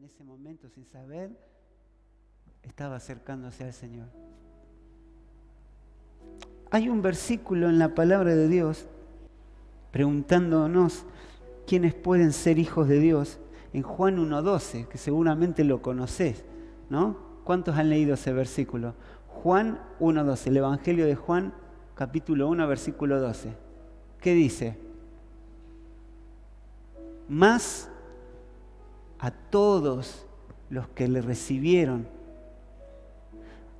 ese momento, sin saber, estaba acercándose al Señor. Hay un versículo en la palabra de Dios preguntándonos quiénes pueden ser hijos de Dios, en Juan 1:12, que seguramente lo conocés, ¿no? ¿Cuántos han leído ese versículo? Juan 1:12, el Evangelio de Juan, capítulo 1, versículo 12. ¿Qué dice? Mas a todos los que le recibieron,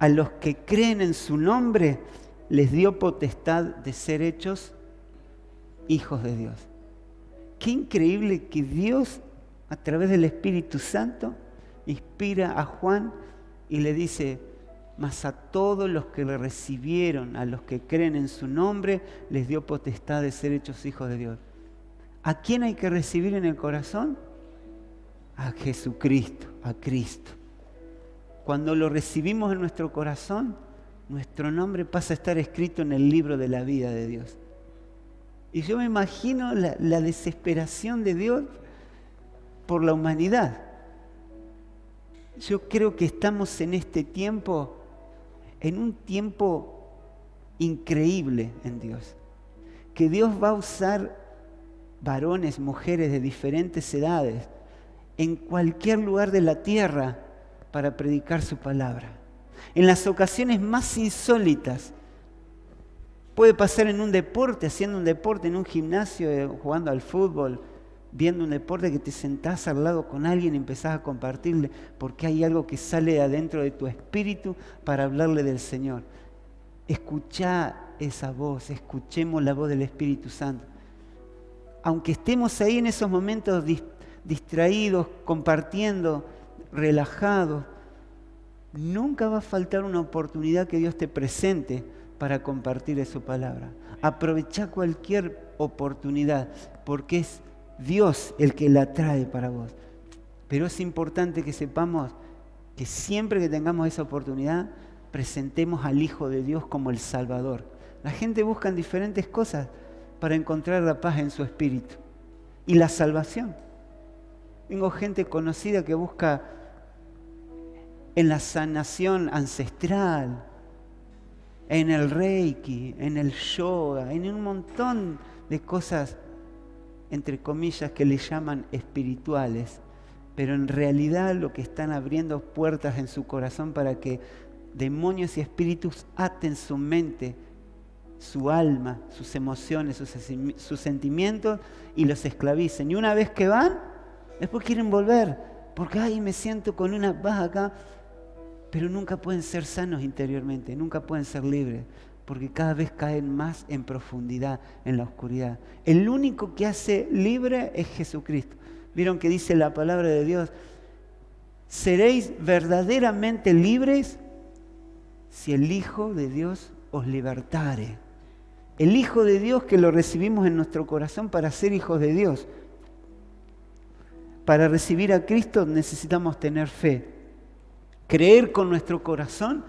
a los que creen en su nombre, les dio potestad de ser hechos hijos de Dios. Qué increíble que Dios, a través del Espíritu Santo, inspira a Juan y le dice: mas a todos los que le recibieron, a los que creen en su nombre, les dio potestad de ser hechos hijos de Dios. ¿A quién hay que recibir en el corazón? A Jesucristo, a Cristo. Cuando lo recibimos en nuestro corazón, nuestro nombre pasa a estar escrito en el libro de la vida de Dios. Y yo me imagino la desesperación de Dios por la humanidad. Yo creo que estamos en este tiempo, en un tiempo increíble en Dios. Que Dios va a usar varones, mujeres de diferentes edades, en cualquier lugar de la tierra para predicar su palabra. En las ocasiones más insólitas. Puede pasar en un deporte, haciendo un deporte, en un gimnasio, jugando al fútbol, viendo un deporte, que te sentás al lado con alguien y empezás a compartirle, porque hay algo que sale de adentro de tu espíritu para hablarle del Señor. Escuchá esa voz, escuchemos la voz del Espíritu Santo. Aunque estemos ahí en esos momentos distraídos, compartiendo, relajados, nunca va a faltar una oportunidad que Dios te presente para compartir de su palabra. Aprovechá cualquier oportunidad, porque es Dios el que la trae para vos. Pero es importante que sepamos que siempre que tengamos esa oportunidad, presentemos al Hijo de Dios como el Salvador. La gente busca diferentes cosas para encontrar la paz en su espíritu y la salvación. Tengo gente conocida que busca en la sanación ancestral, en el Reiki, en el yoga, en un montón de cosas, entre comillas, que le llaman espirituales, pero en realidad lo que están abriendo puertas en su corazón para que demonios y espíritus aten su mente, su alma, sus emociones, sus sentimientos y los esclavicen. Y una vez que van, después quieren volver, porque ay, me siento con una paz acá. Pero nunca pueden ser sanos interiormente, nunca pueden ser libres, porque cada vez caen más en profundidad, en la oscuridad. El único que hace libre es Jesucristo. ¿Vieron que dice la palabra de Dios? Seréis verdaderamente libres si el Hijo de Dios os libertare. El Hijo de Dios, que lo recibimos en nuestro corazón para ser hijos de Dios. Para recibir a Cristo necesitamos tener fe. Creer con nuestro corazón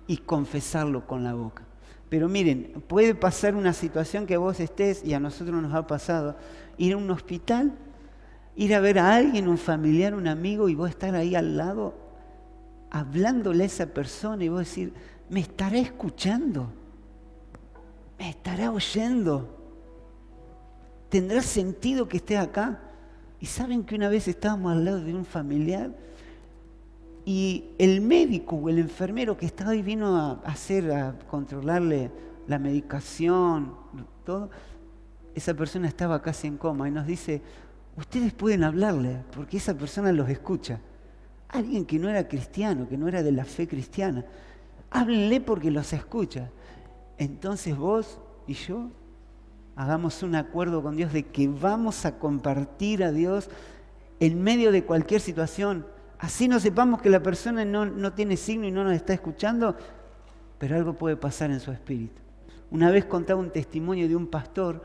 y confesarlo con la boca. Pero miren, puede pasar una situación que vos estés, y a nosotros nos ha pasado, ir a un hospital, ir a ver a alguien, un familiar, un amigo, y vos estar ahí al lado, hablándole a esa persona, y vos decir: ¿me estará escuchando? ¿Me estará oyendo? ¿Tendrá sentido que esté acá? Y saben que una vez estábamos al lado de un familiar, y el médico o el enfermero que estaba ahí vino a controlarle la medicación, todo. Esa persona estaba casi en coma y nos dice: ustedes pueden hablarle, porque esa persona los escucha. Alguien que no era cristiano, que no era de la fe cristiana. Háblenle porque los escucha. Entonces vos y yo hagamos un acuerdo con Dios de que vamos a compartir a Dios en medio de cualquier situación. Así no sepamos que la persona no tiene signo y no nos está escuchando, pero algo puede pasar en su espíritu. Una vez contaba un testimonio de un pastor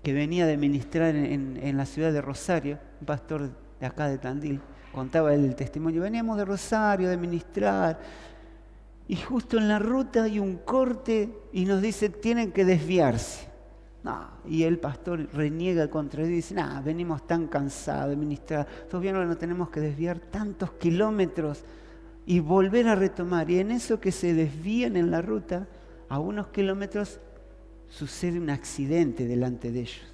que venía de ministrar en la ciudad de Rosario, un pastor de acá de Tandil. Contaba él el testimonio: veníamos de Rosario de ministrar, y justo en la ruta hay un corte y nos dice: tienen que desviarse. No, y el pastor reniega contra Dios y dice, no, venimos tan cansados de ministrar, todavía no tenemos que desviar tantos kilómetros y volver a retomar. Y en eso que se desvían en la ruta, a unos kilómetros sucede un accidente delante de ellos.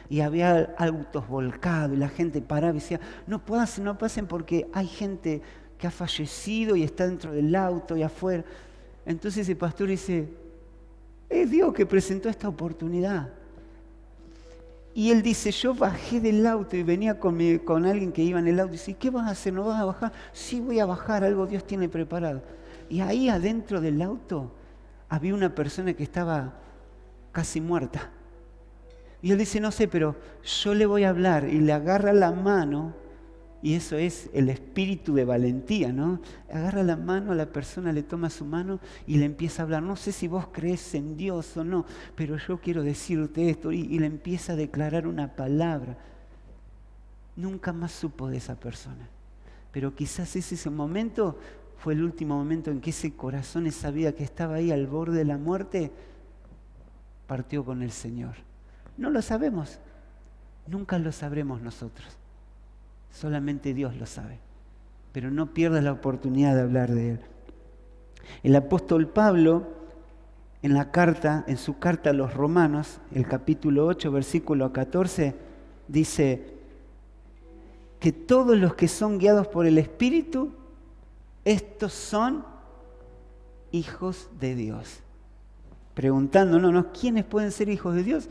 Y había autos volcados y la gente paraba y decía, no pasen porque hay gente que ha fallecido y está dentro del auto y afuera. Entonces el pastor dice, es Dios que presentó esta oportunidad. Y él dice, yo bajé del auto y venía con alguien que iba en el auto y dice, ¿qué vas a hacer? ¿No vas a bajar? Sí, voy a bajar, algo Dios tiene preparado. Y ahí adentro del auto había una persona que estaba casi muerta. Y él dice, no sé, pero yo le voy a hablar, y le agarra la mano, y eso es el espíritu de valentía, ¿no? Agarra la mano a la persona, le toma su mano y le empieza a hablar. No sé si vos crees en Dios o no, pero yo quiero decirte esto, y le empieza a declarar una palabra. Nunca más supo de esa persona, pero quizás ese momento fue el último momento en que ese corazón, esa vida que estaba ahí al borde de la muerte, partió con el Señor. No lo sabemos, nunca lo sabremos nosotros, solamente Dios lo sabe, pero no pierdas la oportunidad de hablar de Él. El apóstol Pablo, en su carta a los Romanos, el capítulo 8, versículo 14, dice que todos los que son guiados por el Espíritu, estos son hijos de Dios. Preguntándonos, ¿quiénes pueden ser hijos de Dios?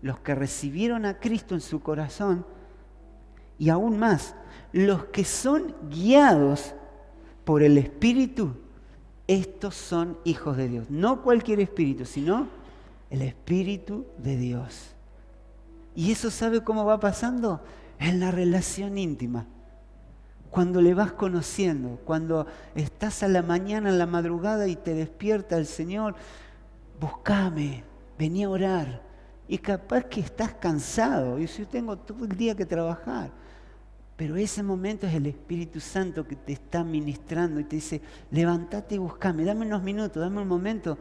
Los que recibieron a Cristo en su corazón, y aún más, los que son guiados por el Espíritu, estos son hijos de Dios. No cualquier espíritu, sino el Espíritu de Dios. ¿Y eso sabe cómo va pasando? En la relación íntima. Cuando le vas conociendo, cuando estás a la mañana, en la madrugada y te despierta el Señor, buscame, vení a orar. Y capaz que estás cansado, y yo tengo todo el día que trabajar. Pero ese momento es el Espíritu Santo que te está ministrando y te dice, levántate y buscame, dame unos minutos, dame un momento,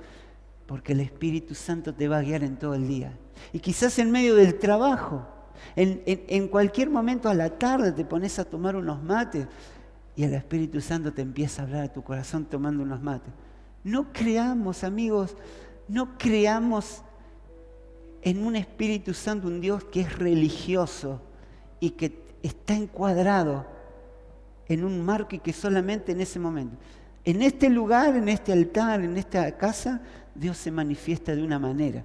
porque el Espíritu Santo te va a guiar en todo el día. Y quizás en medio del trabajo, en cualquier momento a la tarde te pones a tomar unos mates y el Espíritu Santo te empieza a hablar a tu corazón tomando unos mates. No creamos, amigos, no creamos en un Espíritu Santo, un Dios que es religioso y que está encuadrado en un marco y que solamente en ese momento, en este lugar, en este altar, en esta casa, Dios se manifiesta de una manera.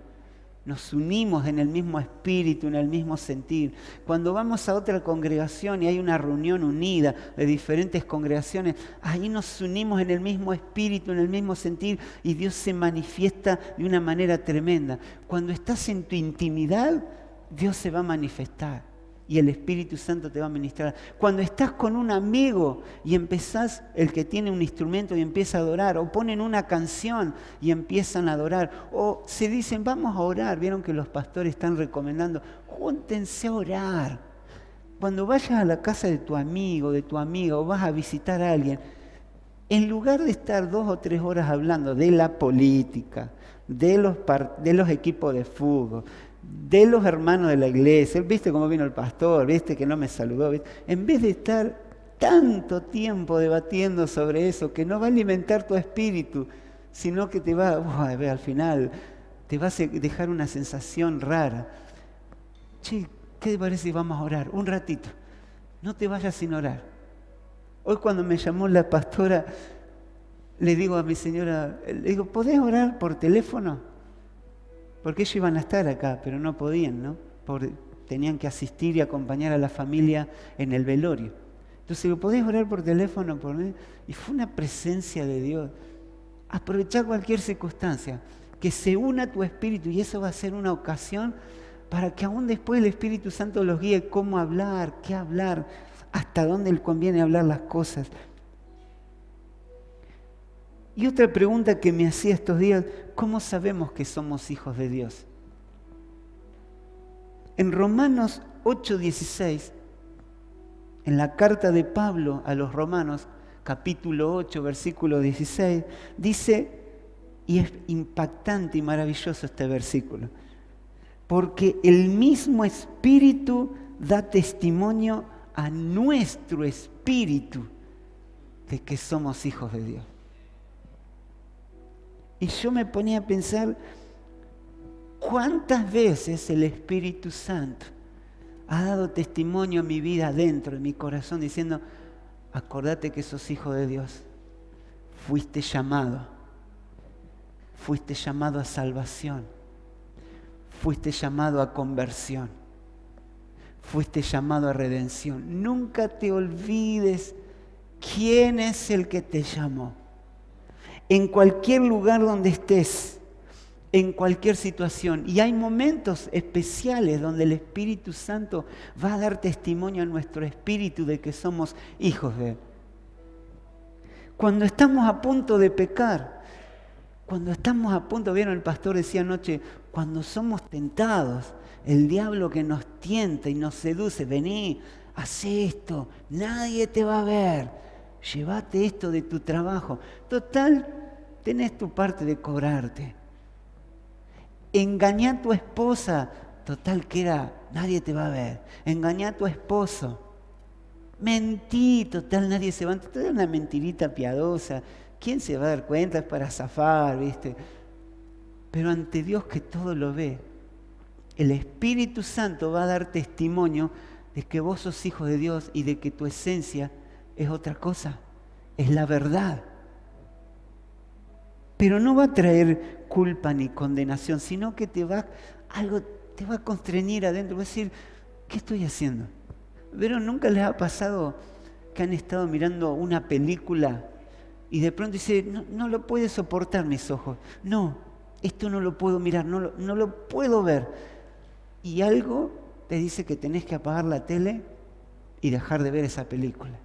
Nos unimos en el mismo espíritu, en el mismo sentir. Cuando vamos a otra congregación y hay una reunión unida de diferentes congregaciones, ahí nos unimos en el mismo espíritu, en el mismo sentir, y Dios se manifiesta de una manera tremenda. Cuando estás en tu intimidad, Dios se va a manifestar y el Espíritu Santo te va a ministrar. Cuando estás con un amigo y empezás, el que tiene un instrumento y empieza a adorar, o ponen una canción y empiezan a adorar, o se dicen vamos a orar, vieron que los pastores están recomendando, júntense a orar. Cuando vayas a la casa de tu amigo, de tu amiga, o vas a visitar a alguien, en lugar de estar 2 o 3 horas hablando de la política, de los equipos de fútbol, de los hermanos de la iglesia, viste cómo vino el pastor, viste que no me saludó, ¿viste? En vez de estar tanto tiempo debatiendo sobre eso, que no va a alimentar tu espíritu, sino que te va, al final, te va a dejar una sensación rara. Che, ¿qué te parece si vamos a orar? Un ratito, no te vayas sin orar. Hoy cuando me llamó la pastora, le digo a mi señora, le digo, ¿podés orar por teléfono? Porque ellos iban a estar acá, pero no podían, ¿no? Tenían que asistir y acompañar a la familia en el velorio. Entonces, ¿podés orar por teléfono por mí? Y fue una presencia de Dios. Aprovechar cualquier circunstancia, que se una tu espíritu, y eso va a ser una ocasión para que aún después el Espíritu Santo los guíe cómo hablar, qué hablar, hasta dónde le conviene hablar las cosas. Y otra pregunta que me hacía estos días, ¿cómo sabemos que somos hijos de Dios? En Romanos 8:16, en la carta de Pablo a los Romanos, capítulo 8, versículo 16, dice, y es impactante y maravilloso este versículo, porque el mismo Espíritu da testimonio a nuestro espíritu de que somos hijos de Dios. Y yo me ponía a pensar cuántas veces el Espíritu Santo ha dado testimonio a mi vida adentro, en mi corazón, diciendo, acordate que sos hijo de Dios, fuiste llamado a salvación, fuiste llamado a conversión, fuiste llamado a redención. Nunca te olvides quién es el que te llamó. En cualquier lugar donde estés, en cualquier situación. Y hay momentos especiales donde el Espíritu Santo va a dar testimonio a nuestro espíritu de que somos hijos de Él. Cuando estamos a punto de pecar, vieron, el pastor decía anoche, cuando somos tentados, el diablo que nos tienta y nos seduce, vení, haz esto, nadie te va a ver, llévate esto de tu trabajo. Total, tenés tu parte de cobrarte. Engañá a tu esposa, total que nadie te va a ver. Engañá a tu esposo. Mentí, total nadie se va a... Total una mentirita piadosa. ¿Quién se va a dar cuenta? Es para zafar, ¿viste? Pero ante Dios que todo lo ve, el Espíritu Santo va a dar testimonio de que vos sos hijo de Dios y de que tu esencia es otra cosa, es la verdad. Pero no va a traer culpa ni condenación, sino que te va a constreñir adentro, va a decir, ¿qué estoy haciendo? Pero nunca les ha pasado que han estado mirando una película y de pronto dice, no lo puede soportar mis ojos, no, esto no lo puedo mirar, no lo puedo ver. Y algo te dice que tenés que apagar la tele y dejar de ver esa película.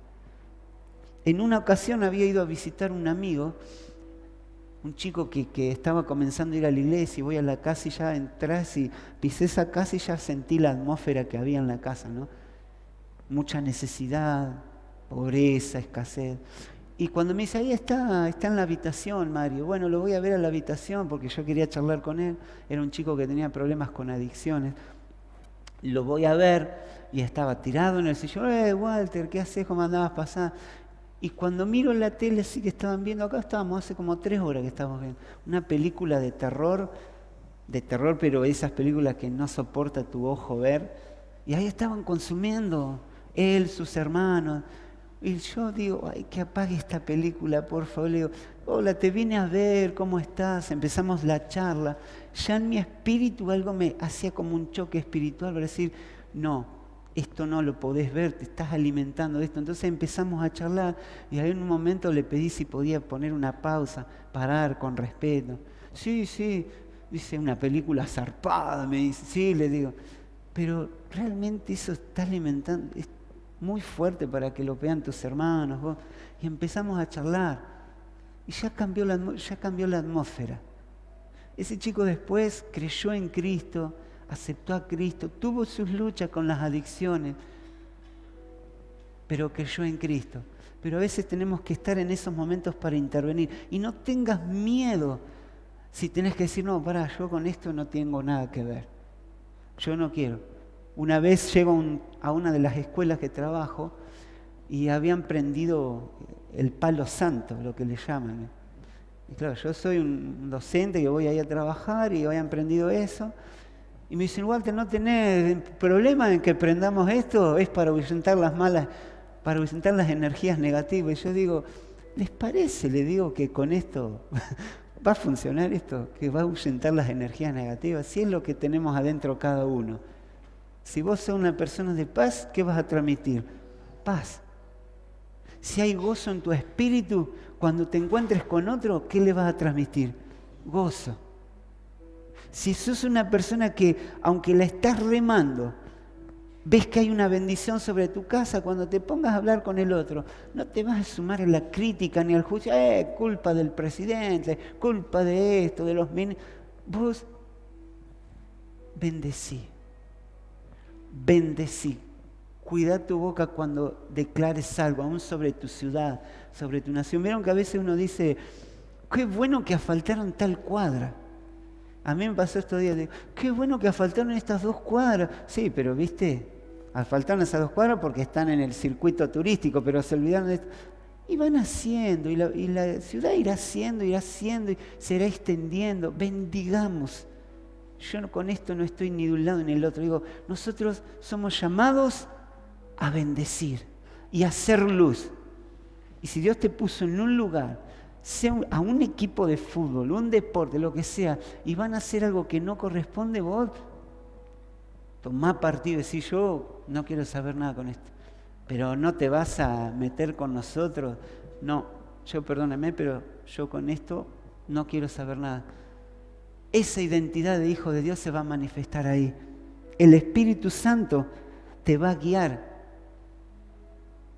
En una ocasión había ido a visitar un amigo, un chico que estaba comenzando a ir a la iglesia, y voy a la casa y ya entras y pisé esa casa y ya sentí la atmósfera que había en la casa, ¿no? Mucha necesidad, pobreza, escasez. Y cuando me dice, ahí está en la habitación, Mario. Bueno, lo voy a ver a la habitación porque yo quería charlar con él. Era un chico que tenía problemas con adicciones. Lo voy a ver y estaba tirado en el sillón. Walter, ¿qué haces? ¿Cómo andabas pasando? Y cuando miro la tele, sí que estaban viendo, acá estábamos hace como 3 horas que estábamos viendo, una película de terror, pero esas películas que no soporta tu ojo ver, y ahí estaban consumiendo, él, sus hermanos, y yo digo, ay, que apague esta película, por favor. Le digo, hola, te vine a ver, ¿cómo estás? Empezamos la charla, ya en mi espíritu algo me hacía como un choque espiritual para decir, no, esto no lo podés ver, te estás alimentando de esto. Entonces empezamos a charlar y ahí en un momento le pedí si podía poner una pausa, parar con respeto. Sí, dice, una película zarpada, me dice. Sí, le digo, pero realmente eso está alimentando, es muy fuerte para que lo vean tus hermanos, vos. Y empezamos a charlar y ya cambió la atmósfera. Ese chico después creyó en Cristo, aceptó a Cristo, tuvo sus luchas con las adicciones, pero creyó en Cristo. Pero a veces tenemos que estar en esos momentos para intervenir. Y no tengas miedo si tenés que decir, no, pará, yo con esto no tengo nada que ver. Yo no quiero. Una vez llego a una de las escuelas que trabajo y habían prendido el palo santo, lo que le llaman. Y claro, yo soy un docente que voy ahí a trabajar y habían prendido eso. Y me dicen, Walter, ¿no tenés problema en que prendamos esto? Es para ahuyentar las energías negativas. Y yo digo, ¿les parece? Le digo que con esto va a funcionar esto, que va a ahuyentar las energías negativas. Si es lo que tenemos adentro cada uno. Si vos sos una persona de paz, ¿qué vas a transmitir? Paz. Si hay gozo en tu espíritu, cuando te encuentres con otro, ¿qué le vas a transmitir? Gozo. Si sos una persona que, aunque la estás remando, ves que hay una bendición sobre tu casa, cuando te pongas a hablar con el otro, no te vas a sumar a la crítica ni al juicio, culpa del presidente, culpa de esto, de los ministros. Vos bendecí. Cuida tu boca cuando declares algo, aún sobre tu ciudad, sobre tu nación. Vieron que a veces uno dice, qué bueno que asfaltaron tal cuadra. A mí me pasó estos días, qué bueno que asfaltaron estas 2 cuadras. Sí, pero viste, asfaltaron esas 2 cuadras porque están en el circuito turístico, pero se olvidaron de esto. Y van haciendo, y la ciudad irá haciendo, y se irá extendiendo. Bendigamos. Yo con esto no estoy ni de un lado ni del otro. Digo, nosotros somos llamados a bendecir y a hacer luz. Y si Dios te puso en un lugar, sea a un equipo de fútbol, un deporte, lo que sea, y van a hacer algo que no corresponde, vos tomá partido y decís, yo no quiero saber nada con esto. Pero no te vas a meter con nosotros. No, yo perdóname, pero yo con esto no quiero saber nada. Esa identidad de hijo de Dios se va a manifestar ahí. El Espíritu Santo te va a guiar,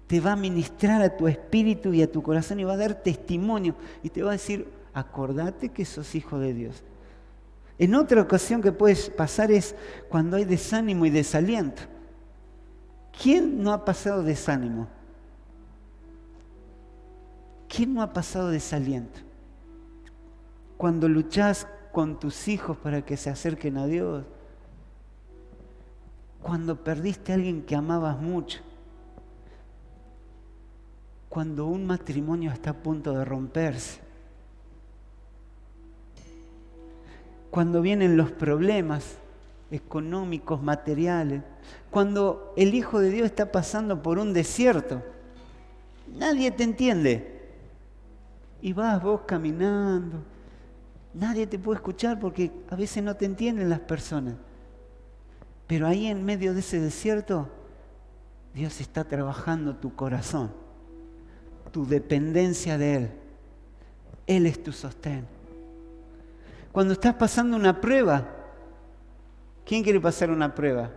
te va a ministrar a tu espíritu y a tu corazón y va a dar testimonio y te va a decir, acordate que sos hijo de Dios. En otra ocasión que puedes pasar es cuando hay desánimo y desaliento. ¿Quién no ha pasado desánimo? ¿Quién no ha pasado desaliento? Cuando luchás con tus hijos para que se acerquen a Dios. Cuando perdiste a alguien que amabas mucho. Cuando un matrimonio está a punto de romperse. Cuando vienen los problemas económicos, materiales. Cuando el Hijo de Dios está pasando por un desierto. Nadie te entiende. Y vas vos caminando. Nadie te puede escuchar porque a veces no te entienden las personas. Pero ahí en medio de ese desierto, Dios está trabajando tu corazón, tu dependencia de Él. Él es tu sostén. Cuando estás pasando una prueba, ¿quién quiere pasar una prueba?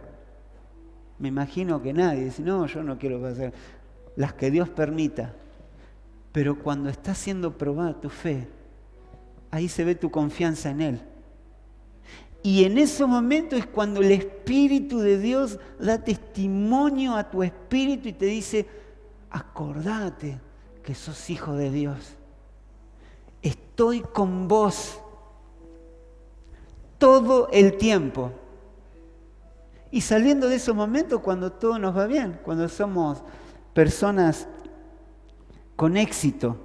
Me imagino que nadie. Dice, no, yo no quiero pasar. Las que Dios permita. Pero cuando está siendo probada tu fe, ahí se ve tu confianza en Él. Y en ese momento es cuando el Espíritu de Dios da testimonio a tu espíritu y te dice, acordate que sos hijo de Dios. Estoy con vos todo el tiempo. Y saliendo de esos momentos cuando todo nos va bien, cuando somos personas con éxito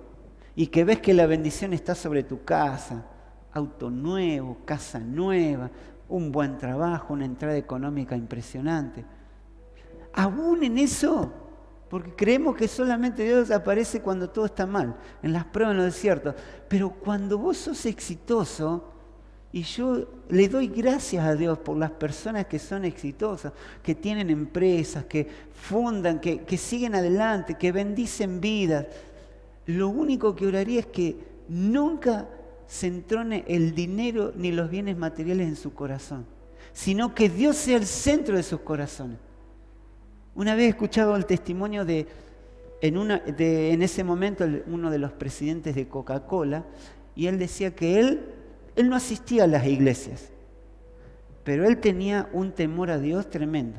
y que ves que la bendición está sobre tu casa, auto nuevo, casa nueva, un buen trabajo, una entrada económica impresionante. Aún en eso, porque creemos que solamente Dios aparece cuando todo está mal, en las pruebas, en los desiertos. Pero cuando vos sos exitoso, y yo le doy gracias a Dios por las personas que son exitosas, que tienen empresas, que fundan, que siguen adelante, que bendicen vidas. Lo único que oraría es que nunca se entrone el dinero ni los bienes materiales en su corazón, sino que Dios sea el centro de sus corazones. Una vez he escuchado el testimonio en ese momento uno de los presidentes de Coca-Cola, y él decía que él no asistía a las iglesias, pero él tenía un temor a Dios tremendo.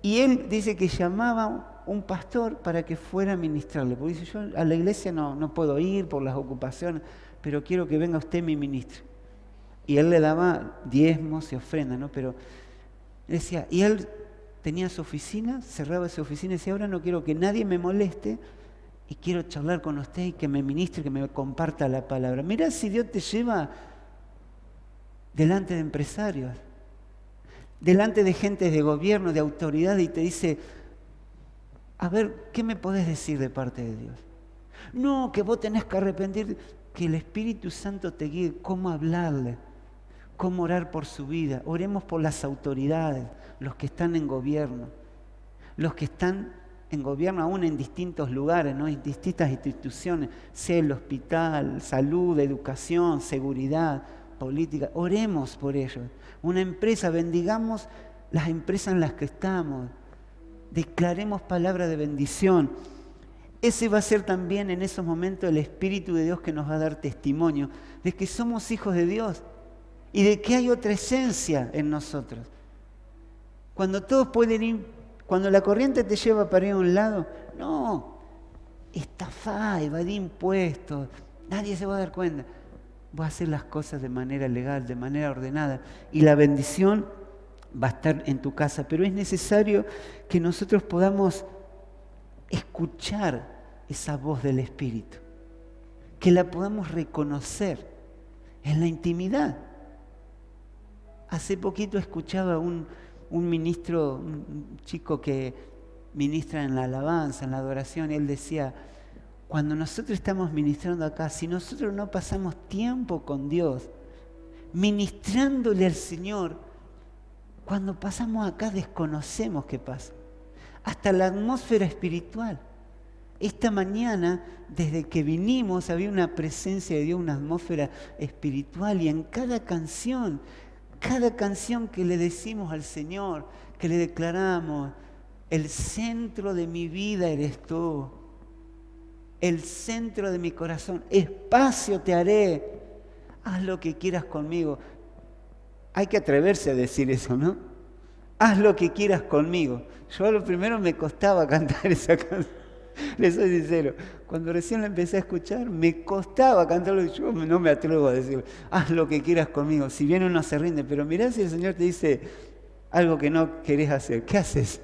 Y él dice que llamaba un pastor para que fuera a ministrarle, porque dice, yo a la iglesia no puedo ir por las ocupaciones, pero quiero que venga usted y me ministre. Y él le daba diezmos y ofrendas, ¿no? Pero decía, y él tenía su oficina, cerraba esa oficina y decía, ahora no quiero que nadie me moleste y quiero charlar con usted y que me ministre, que me comparta la palabra. Mirá si Dios te lleva delante de empresarios, delante de gente de gobierno, de autoridad, y te dice, a ver, ¿qué me podés decir de parte de Dios? No, que vos tenés que arrepentir, que el Espíritu Santo te guíe cómo hablarle, cómo orar por su vida. Oremos por las autoridades, los que están en gobierno, los que están en gobierno aún en distintos lugares, ¿no? En distintas instituciones, sea el hospital, salud, educación, seguridad, política. Oremos por ellos. Una empresa, bendigamos las empresas en las que estamos. Declaremos palabra de bendición. Ese va a ser también en esos momentos el Espíritu de Dios que nos va a dar testimonio de que somos hijos de Dios y de que hay otra esencia en nosotros. Cuando todos pueden ir, cuando la corriente te lleva para ir a un lado, no, estafá, evadí impuestos, nadie se va a dar cuenta. Vas a hacer las cosas de manera legal, de manera ordenada, y la bendición va a estar en tu casa. Pero es necesario que nosotros podamos escuchar esa voz del Espíritu, que la podamos reconocer en la intimidad. Hace poquito escuchaba un ministro, un chico que ministra en la alabanza, en la adoración, y él decía, cuando nosotros estamos ministrando acá, si nosotros no pasamos tiempo con Dios, ministrándole al Señor, cuando pasamos acá desconocemos qué pasa. Hasta la atmósfera espiritual. Esta mañana, desde que vinimos, había una presencia de Dios, una atmósfera espiritual, y en cada canción que le decimos al Señor, que le declaramos, el centro de mi vida eres tú, el centro de mi corazón, espacio te haré, haz lo que quieras conmigo. Hay que atreverse a decir eso, ¿no? Haz lo que quieras conmigo. Yo a lo primero me costaba cantar esa canción. Les soy sincero, cuando recién la empecé a escuchar, me costaba cantarlo y yo no me atrevo a decir, haz lo que quieras conmigo. Si bien uno se rinde, pero mirá si el Señor te dice algo que no querés hacer, ¿qué haces?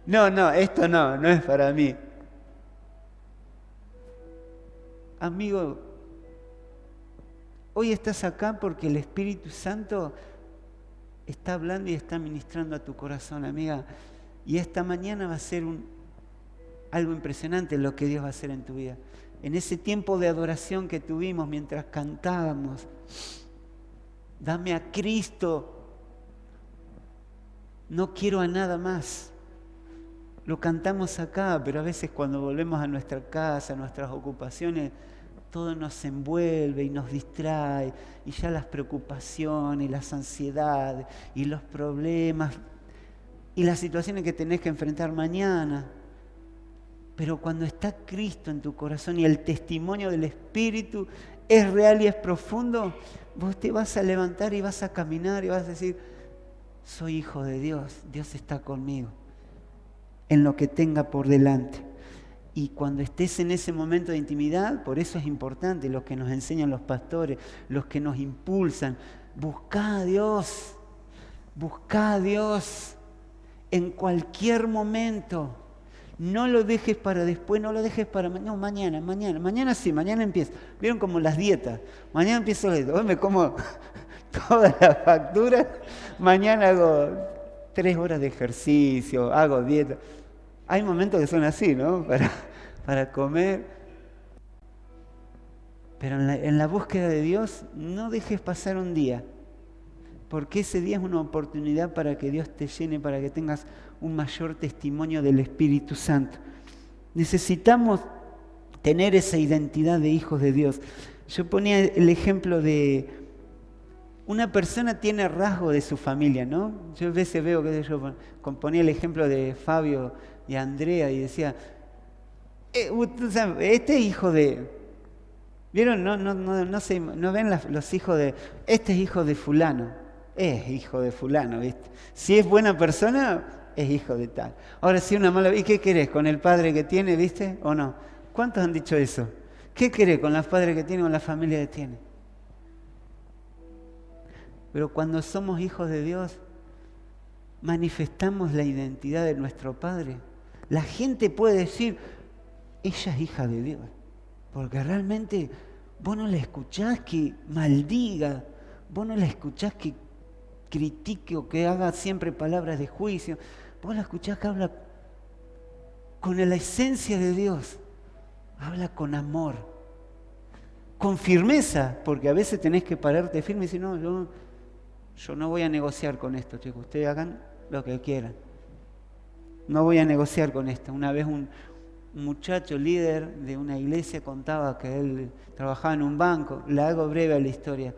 No, esto no es para mí. Amigo, hoy estás acá porque el Espíritu Santo está hablando y está ministrando a tu corazón, amiga. Y esta mañana va a ser algo impresionante lo que Dios va a hacer en tu vida. En ese tiempo de adoración que tuvimos mientras cantábamos, dame a Cristo, no quiero a nada más. Lo cantamos acá, pero a veces cuando volvemos a nuestra casa, a nuestras ocupaciones, todo nos envuelve y nos distrae, y ya las preocupaciones, las ansiedades, y los problemas, y las situaciones que tenés que enfrentar mañana. Pero cuando está Cristo en tu corazón y el testimonio del Espíritu es real y es profundo, vos te vas a levantar y vas a caminar y vas a decir, soy hijo de Dios, Dios está conmigo, en lo que tenga por delante. Y cuando estés en ese momento de intimidad, por eso es importante lo que nos enseñan los pastores, los que nos impulsan, buscá a Dios en cualquier momento. No lo dejes para después, no lo dejes para mañana. Mañana sí, mañana empiezo. ¿Vieron como las dietas? Mañana empiezo hoy me como toda la factura, mañana hago 3 horas de ejercicio, hago dieta. Hay momentos que son así, ¿no? Para comer. Pero en la búsqueda de Dios, no dejes pasar un día, porque ese día es una oportunidad para que Dios te llene, para que tengas un mayor testimonio del Espíritu Santo. Necesitamos tener esa identidad de hijos de Dios. Yo ponía el ejemplo de una persona tiene rasgos de su familia, ¿no? Yo a veces veo que yo ponía el ejemplo de Fabio y Andrea y decía, este hijo de... ¿Vieron? No ven los hijos de... Este es hijo de fulano. Es hijo de fulano, ¿viste? Si es buena persona, es hijo de tal. Ahora, si una mala... ¿Y qué querés? ¿Con el padre que tiene, viste? ¿O no? ¿Cuántos han dicho eso? ¿Qué querés con los padres que tiene o con la familia que tiene? Pero cuando somos hijos de Dios, manifestamos la identidad de nuestro Padre. La gente puede decir, ella es hija de Dios, porque realmente vos no la escuchás que maldiga, vos no la escuchás que critique o que haga siempre palabras de juicio, vos la escuchás que habla con la esencia de Dios, habla con amor, con firmeza, porque a veces tenés que pararte firme y decir, no, yo no voy a negociar con esto, chicos, ustedes hagan lo que quieran. No voy a negociar con esto. Una vez un muchacho líder de una iglesia contaba que él trabajaba en un banco, la hago breve a la historia,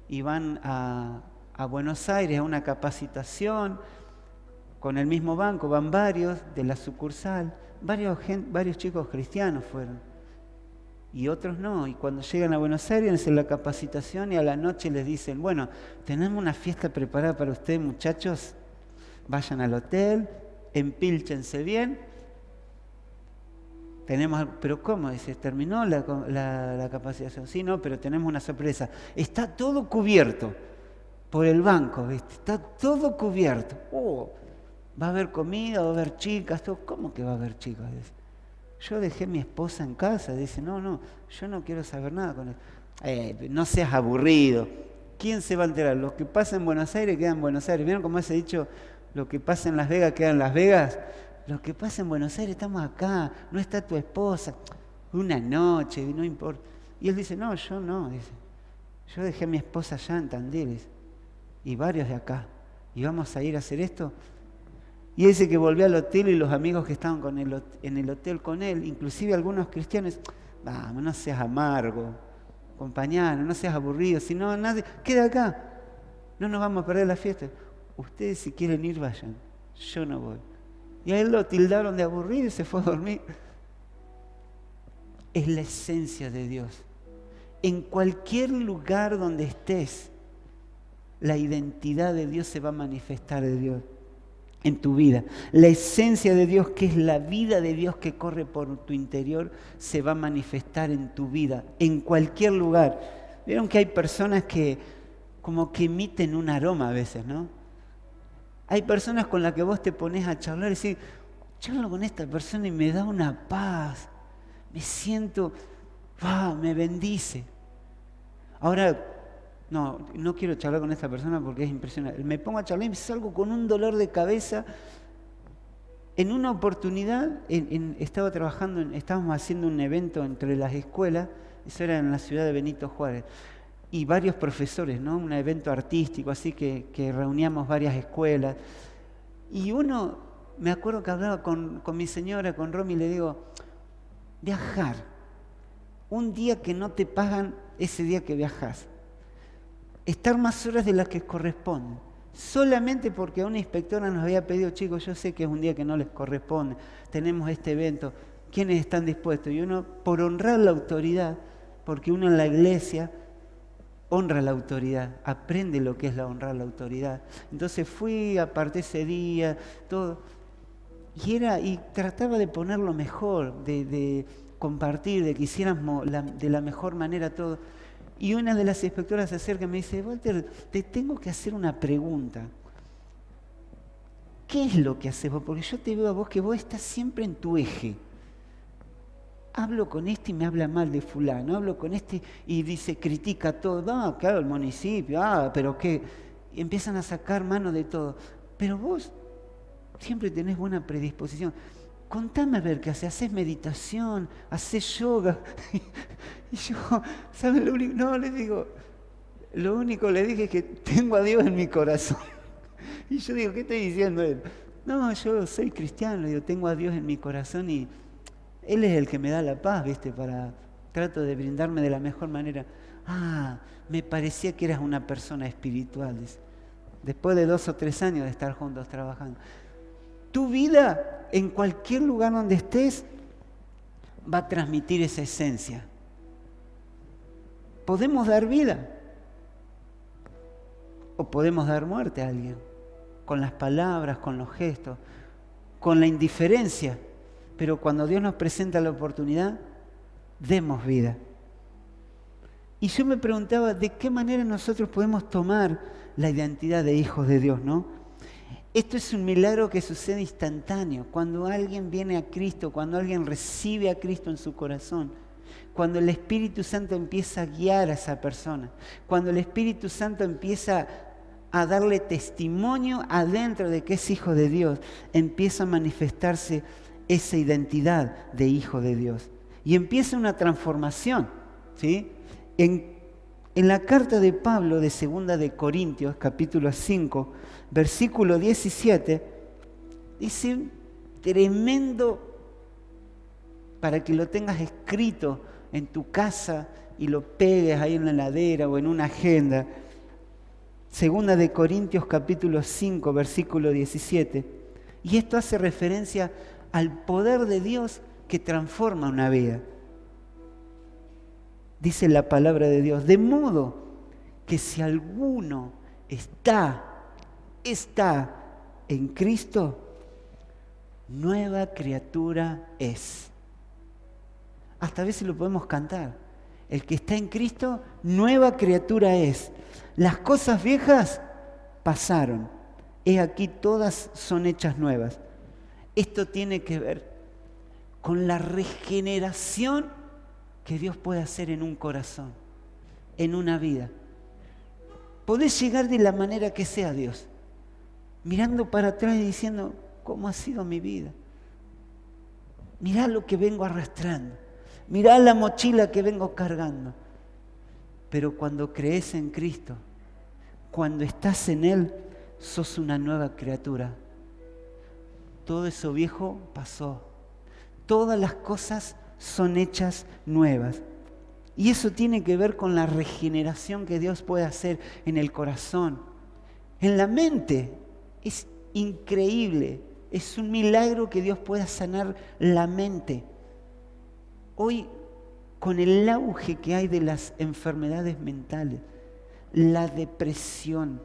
y van a Buenos Aires a una capacitación con el mismo banco, van varios de la sucursal, varios chicos cristianos fueron. Y otros no, y cuando llegan a Buenos Aires hacen la capacitación y a la noche les dicen, bueno, tenemos una fiesta preparada para ustedes, muchachos, vayan al hotel, empílchense bien Pero ¿cómo? Dice, ¿terminó la capacitación? Sí, no, pero tenemos una sorpresa. Está todo cubierto por el banco, ¿viste? Está todo cubierto. Va a haber comida, va a haber chicas, todo. ¿Cómo que va a haber chicas? Dice, yo dejé a mi esposa en casa. Dice, no, yo no quiero saber nada con eso. No seas aburrido. ¿Quién se va a enterar? Lo que pasa en Buenos Aires queda en Buenos Aires. ¿Vieron cómo se ha dicho? Lo que pasa en Las Vegas queda en Las Vegas. Lo que pasa en Buenos Aires, estamos acá, no está tu esposa, una noche, no importa. Y él dice, no, yo no, dice, yo dejé a mi esposa allá en Tandil, dice, y varios de acá, y vamos a ir a hacer esto. Y él dice que volvió al hotel y los amigos que estaban en el hotel con él, inclusive algunos cristianos, vamos, no seas amargo, compañero, no seas aburrido, si no, nadie, queda acá, no nos vamos a perder la fiesta. Ustedes si quieren ir, vayan, yo no voy. Y a él lo tildaron de aburrido y se fue a dormir. Es la esencia de Dios. En cualquier lugar donde estés, la identidad de Dios se va a manifestar de Dios en tu vida. La esencia de Dios, que es la vida de Dios que corre por tu interior, se va a manifestar en tu vida, en cualquier lugar. Vieron que hay personas que como que emiten un aroma a veces, ¿no? Hay personas con las que vos te pones a charlar y decís, charlo con esta persona y me da una paz, me siento, me bendice. Ahora, no quiero charlar con esta persona porque es impresionante. Me pongo a charlar y me salgo con un dolor de cabeza. En una oportunidad, estábamos haciendo un evento entre las escuelas, eso era en la ciudad de Benito Juárez, y varios profesores, ¿no? Un evento artístico, así que reuníamos varias escuelas. Y me acuerdo que hablaba con mi señora, con Romy, y le digo, viajar, un día que no te pagan ese día que viajas, estar más horas de las que corresponden, solamente porque una inspectora nos había pedido, chicos, yo sé que es un día que no les corresponde, tenemos este evento, ¿quiénes están dispuestos? Y uno, por honrar la autoridad, porque uno en la iglesia honra la autoridad, aprende lo que es honrar la autoridad. Entonces fui, aparté ese día, todo, y trataba de ponerlo mejor, de compartir, de que hiciéramos de la mejor manera todo. Y una de las inspectoras se acerca y me dice, Walter, te tengo que hacer una pregunta. ¿Qué es lo que haces vos? Porque yo te veo a vos que vos estás siempre en tu eje. Hablo con este y me habla mal de fulano, hablo con este y dice, critica todo, claro, el municipio, pero qué, y empiezan a sacar mano de todo. Pero vos siempre tenés buena predisposición. Contame a ver qué haces meditación, haces yoga. Y yo, ¿sabes lo único? No, les digo, lo único le dije es que tengo a Dios en mi corazón. Y yo digo, ¿qué está diciendo él? No, yo soy cristiano, digo, tengo a Dios en mi corazón y Él es el que me da la paz, ¿viste? Trato de brindarme de la mejor manera. Me parecía que eras una persona espiritual, dice. Después de 2 o 3 años de estar juntos trabajando. Tu vida, en cualquier lugar donde estés, va a transmitir esa esencia. Podemos dar vida o podemos dar muerte a alguien, con las palabras, con los gestos, con la indiferencia. Pero cuando Dios nos presenta la oportunidad, demos vida. Y yo me preguntaba, ¿de qué manera nosotros podemos tomar la identidad de hijos de Dios, no? Esto es un milagro que sucede instantáneo. Cuando alguien viene a Cristo, cuando alguien recibe a Cristo en su corazón, cuando el Espíritu Santo empieza a guiar a esa persona, cuando el Espíritu Santo empieza a darle testimonio adentro de que es hijo de Dios, empieza a manifestarse esa identidad de hijo de Dios. Y empieza una transformación, ¿sí? En la carta de Pablo de 2 de Corintios, capítulo 5, versículo 17, dice tremendo, para que lo tengas escrito en tu casa y lo pegues ahí en la heladera o en una agenda. 2 de Corintios, capítulo 5, versículo 17. Y esto hace referencia al poder de Dios que transforma una vida. Dice la palabra de Dios, de modo que si alguno está en Cristo, nueva criatura es. hasta a veces lo podemos cantar. El que está en Cristo, nueva criatura es. Las cosas viejas pasaron. He aquí todas son hechas nuevas. Esto tiene que ver con la regeneración que Dios puede hacer en un corazón, en una vida. Podés llegar de la manera que sea, Dios, mirando para atrás y diciendo, ¿cómo ha sido mi vida? Mirá lo que vengo arrastrando. Mirá la mochila que vengo cargando. Pero cuando crees en Cristo, cuando estás en Él, sos una nueva criatura. Todo eso viejo pasó. Todas las cosas son hechas nuevas. Y eso tiene que ver con la regeneración que Dios puede hacer en el corazón, en la mente. Es increíble. Es un milagro que Dios pueda sanar la mente. Hoy, con el auge que hay de las enfermedades mentales, la depresión,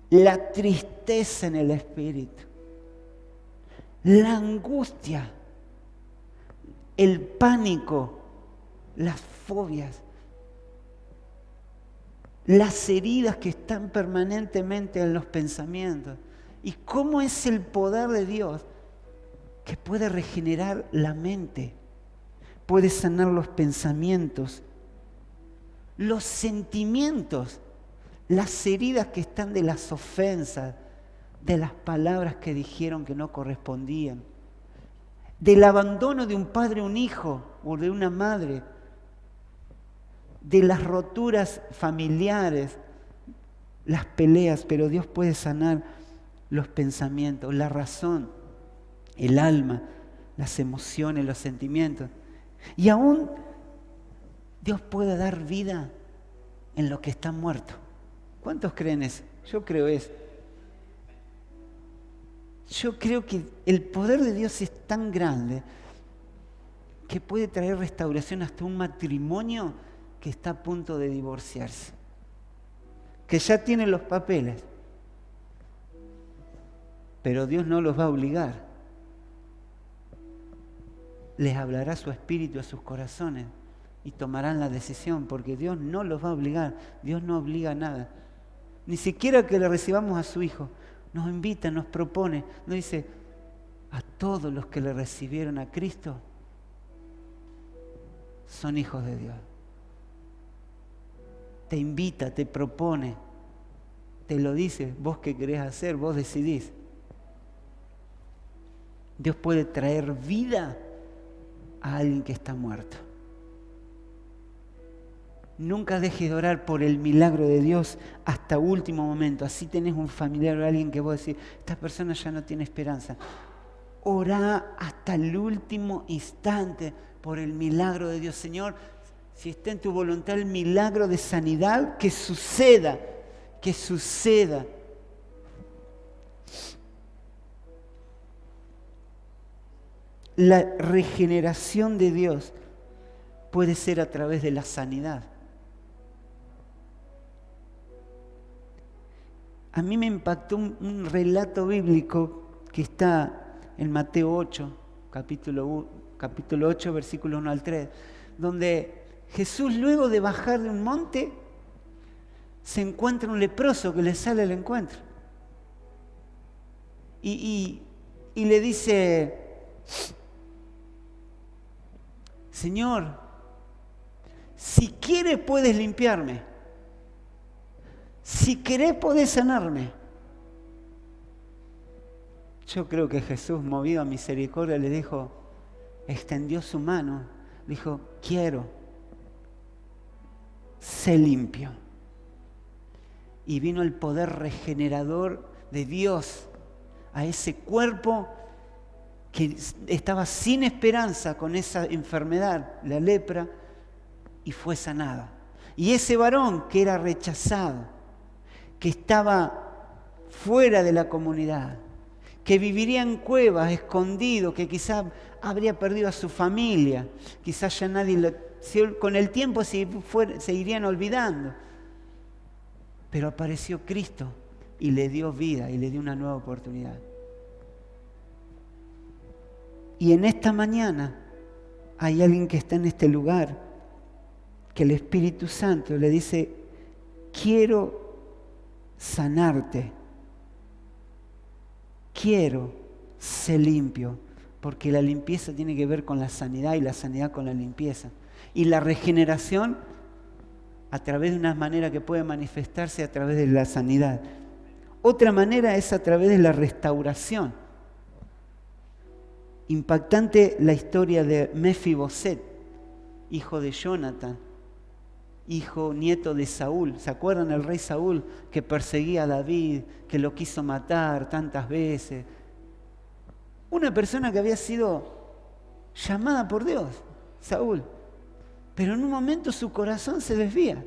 la tristeza en el espíritu, la angustia, el pánico, las fobias, las heridas que están permanentemente en los pensamientos. ¿Y cómo es el poder de Dios que puede regenerar la mente? Puede sanar los pensamientos, los sentimientos, las heridas que están de las ofensas, de las palabras que dijeron que no correspondían, del abandono de un padre a un hijo o de una madre, de las roturas familiares, las peleas, pero Dios puede sanar los pensamientos, la razón, el alma, las emociones, los sentimientos. Y aún Dios puede dar vida en lo que está muerto. ¿Cuántos creen eso? Yo creo eso. Yo creo que el poder de Dios es tan grande que puede traer restauración hasta un matrimonio que está a punto de divorciarse, que ya tiene los papeles, pero Dios no los va a obligar. Les hablará su espíritu a sus corazones y tomarán la decisión, porque Dios no los va a obligar. Dios no obliga a nada. Ni siquiera que le recibamos a su Hijo. Nos invita, nos propone, nos dice, a todos los que le recibieron a Cristo son hijos de Dios. Te invita, te propone, te lo dice, vos qué querés hacer, vos decidís. Dios puede traer vida a alguien que está muerto. Nunca dejes de orar por el milagro de Dios hasta último momento. Así tenés un familiar o alguien que vos decís, esta persona ya no tiene esperanza. Orá hasta el último instante por el milagro de Dios. Señor, si está en tu voluntad el milagro de sanidad, que suceda, que suceda. La regeneración de Dios puede ser a través de la sanidad. A mí me impactó un relato bíblico que está en Mateo 8, capítulo 8, versículos 1 al 3, donde Jesús, luego de bajar de un monte, se encuentra un leproso que le sale al encuentro. Y le dice, Señor, si quieres puedes limpiarme. Si querés podés sanarme. Yo creo que Jesús, movido a misericordia, le dijo, extendió su mano, dijo, quiero, sé limpio. Y vino el poder regenerador de Dios a ese cuerpo que estaba sin esperanza con esa enfermedad, la lepra, y fue sanada. Y ese varón que era rechazado, que estaba fuera de la comunidad, que viviría en cuevas, escondido, que quizás habría perdido a su familia, quizás ya nadie con el tiempo se irían olvidando. Pero apareció Cristo y le dio vida y le dio una nueva oportunidad. Y en esta mañana hay alguien que está en este lugar, que el Espíritu Santo le dice, quiero sanarte, quiero ser limpio, porque la limpieza tiene que ver con la sanidad y la sanidad con la limpieza. Y la regeneración a través de una manera que puede manifestarse a través de la sanidad. Otra manera es a través de la restauración. Impactante la historia de Mefiboset, hijo de Jonathan, nieto de Saúl. ¿Se acuerdan el rey Saúl que perseguía a David, que lo quiso matar tantas veces? Una persona que había sido llamada por Dios, Saúl. Pero en un momento su corazón se desvía.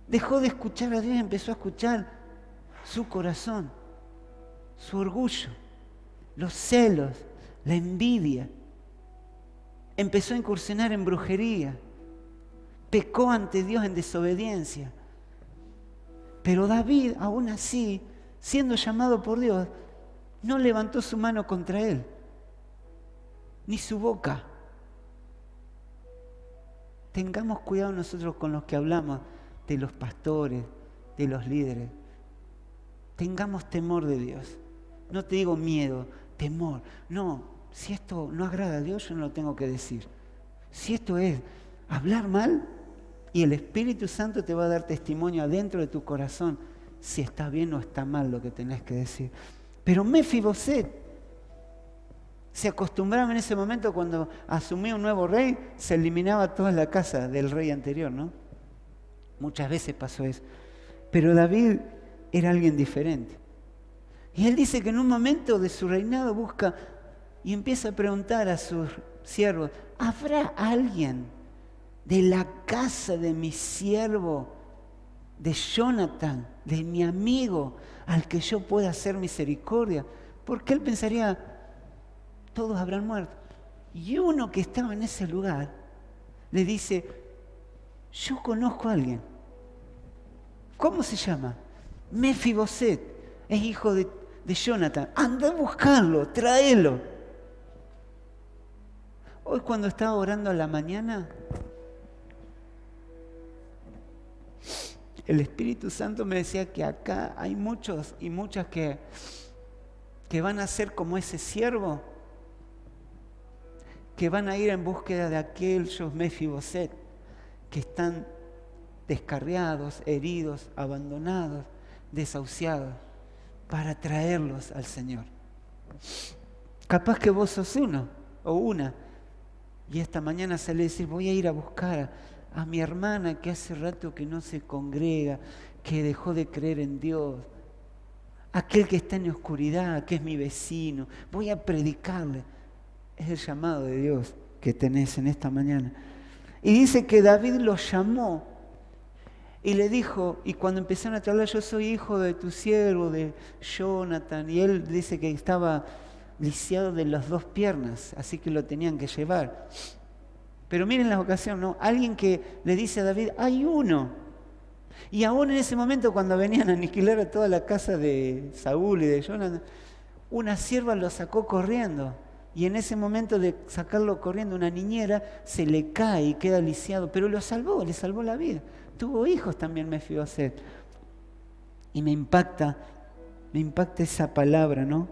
Dejó de escuchar a Dios y empezó a escuchar su corazón, su orgullo, los celos, la envidia. Empezó a incursionar en brujería. Pecó ante Dios en desobediencia. Pero David, aún así, siendo llamado por Dios, no levantó su mano contra él, ni su boca. Tengamos cuidado nosotros con los que hablamos de los pastores, de los líderes. Tengamos temor de Dios. No te digo miedo, temor. No, si esto no agrada a Dios, yo no lo tengo que decir. Si esto es hablar mal, y el Espíritu Santo te va a dar testimonio adentro de tu corazón si está bien o está mal lo que tenés que decir. Pero Mefiboset se acostumbraba en ese momento, cuando asumía un nuevo rey, se eliminaba toda la casa del rey anterior, ¿no? Muchas veces pasó eso. Pero David era alguien diferente. Y él dice que en un momento de su reinado busca y empieza a preguntar a sus siervos, ¿habrá alguien de la casa de mi siervo, de Jonathan, de mi amigo, al que yo pueda hacer misericordia? Porque él pensaría, todos habrán muerto. Y uno que estaba en ese lugar le dice, yo conozco a alguien. ¿Cómo se llama? Mefiboset, es hijo de Jonathan. Anda a buscarlo, tráelo. Hoy cuando estaba orando a la mañana, el Espíritu Santo me decía que acá hay muchos y muchas que van a ser como ese siervo, que van a ir en búsqueda de aquellos Mefiboset que están descarriados, heridos, abandonados, desahuciados, para traerlos al Señor. Capaz que vos sos uno o una, y esta mañana salí a decir, voy a ir a buscar a mi hermana que hace rato que no se congrega, que dejó de creer en Dios, aquel que está en oscuridad, que es mi vecino, voy a predicarle. Es el llamado de Dios que tenés en esta mañana. Y dice que David lo llamó y le dijo, y cuando empezaron a hablar, yo soy hijo de tu siervo, de Jonathan, y él dice que estaba lisiado de las dos piernas, así que lo tenían que llevar. Pero miren la ocasión, ¿no? Alguien que le dice a David, hay uno. Y aún en ese momento, cuando venían a aniquilar a toda la casa de Saúl y de Jonathan, una sierva lo sacó corriendo. Y en ese momento de sacarlo corriendo, una niñera se le cae y queda lisiado, pero lo salvó, le salvó la vida. Tuvo hijos también Mefiboset. Y me impacta esa palabra, ¿no?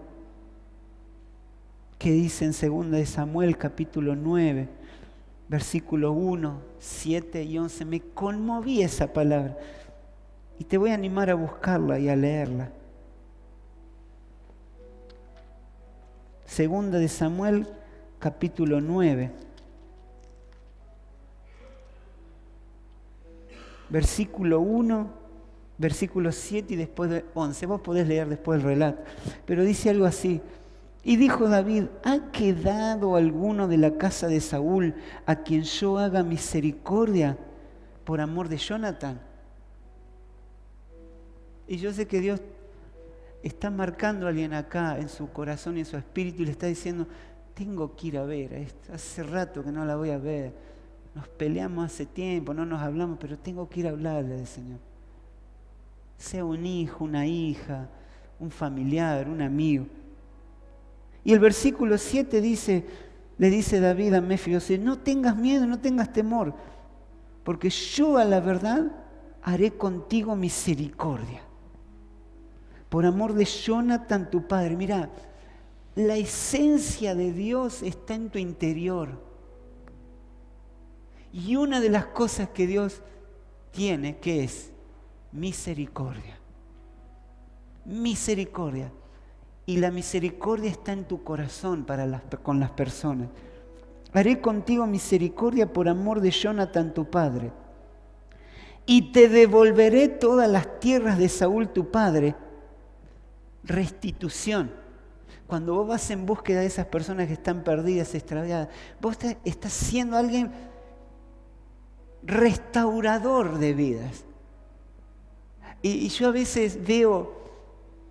Que dice en 2 de Samuel, capítulo 9, versículo 1, 7 y 11. Me conmoví esa palabra. Y te voy a animar a buscarla y a leerla. 2 de Samuel, capítulo 9, versículo 1, versículo 7 y después de 11. Vos podés leer después el relato. Pero dice algo así. Y dijo David, ¿ha quedado alguno de la casa de Saúl a quien yo haga misericordia por amor de Jonathan? Y yo sé que Dios está marcando a alguien acá en su corazón y en su espíritu y le está diciendo, tengo que ir a ver a esta. Hace rato que no la voy a ver. Nos peleamos hace tiempo, no nos hablamos, pero tengo que ir a hablarle al Señor. Sea un hijo, una hija, un familiar, un amigo. Y el versículo 7 dice, le dice David a Mefiboset, no tengas miedo, no tengas temor, porque yo a la verdad haré contigo misericordia. Por amor de Jonathan, tu padre. Mira, la esencia de Dios está en tu interior. Y una de las cosas que Dios tiene, ¿qué es? Misericordia. Misericordia. Y la misericordia está en tu corazón con las personas. Haré contigo misericordia por amor de Jonathan, tu padre. Y te devolveré todas las tierras de Saúl, tu padre. Restitución. Cuando vos vas en búsqueda de esas personas que están perdidas, extraviadas, vos estás siendo alguien restaurador de vidas. Y yo a veces veo,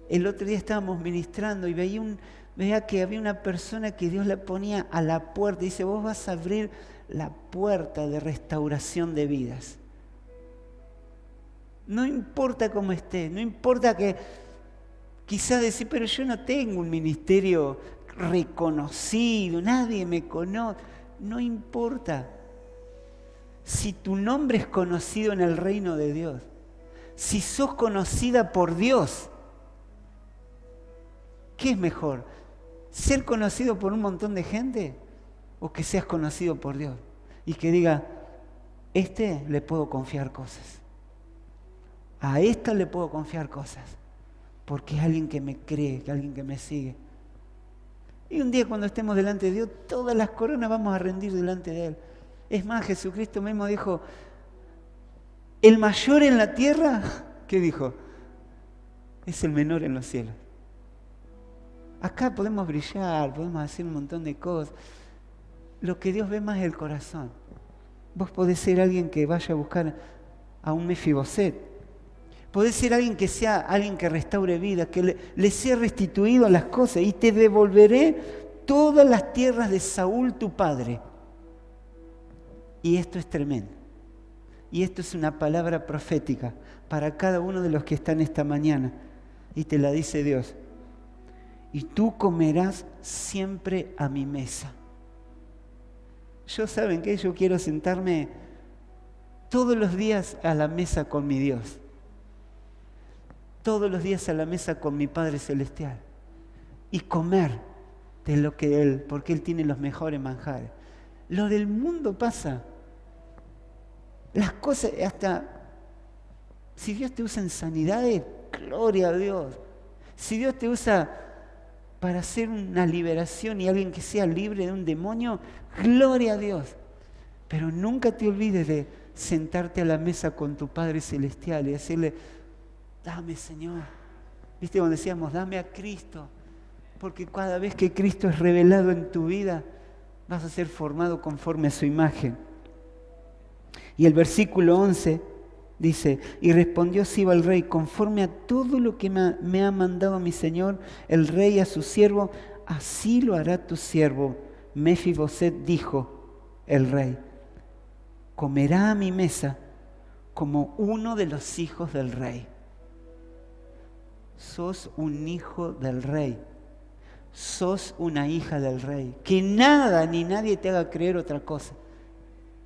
el otro día estábamos ministrando y veía que había una persona que Dios la ponía a la puerta y dice, vos vas a abrir la puerta de restauración de vidas. No importa cómo estés, no importa que quizás decir, pero yo no tengo un ministerio reconocido, nadie me conoce. No importa. Si tu nombre es conocido en el reino de Dios, si sos conocida por Dios, ¿qué es mejor? ¿Ser conocido por un montón de gente o que seas conocido por Dios? Y que diga, le puedo confiar cosas. A esta le puedo confiar cosas. Porque es alguien que me cree, alguien que me sigue. Y un día cuando estemos delante de Dios, todas las coronas vamos a rendir delante de Él. Es más, Jesucristo mismo dijo, el mayor en la tierra, ¿qué dijo? Es el menor en los cielos. Acá podemos brillar, podemos hacer un montón de cosas. Lo que Dios ve más es el corazón. Vos podés ser alguien que vaya a buscar a un Mefiboset. Podés ser alguien que sea alguien que restaure vida, que le sea restituido las cosas. Y te devolveré todas las tierras de Saúl, tu padre. Y esto es tremendo. Y esto es una palabra profética para cada uno de los que están esta mañana. Y te la dice Dios. Y tú comerás siempre a mi mesa. ¿Saben qué? Yo quiero sentarme todos los días a la mesa con mi Dios. Todos los días a la mesa con mi Padre Celestial. Y comer de lo que Él, porque Él tiene los mejores manjares. Lo del mundo pasa. Las cosas, hasta si Dios te usa en sanidades, gloria a Dios. Si Dios te usa para hacer una liberación y alguien que sea libre de un demonio, gloria a Dios. Pero nunca te olvides de sentarte a la mesa con tu Padre Celestial y decirle, dame Señor. ¿Viste cuando decíamos, dame a Cristo? Porque cada vez que Cristo es revelado en tu vida, vas a ser formado conforme a su imagen. Y el versículo 11 dice, y respondió Siba el rey, conforme a todo lo que me ha mandado mi señor, el rey a su siervo, así lo hará tu siervo. Mefiboset dijo, el rey, comerá a mi mesa como uno de los hijos del rey. Sos un hijo del rey. Sos una hija del rey. Que nada ni nadie te haga creer otra cosa.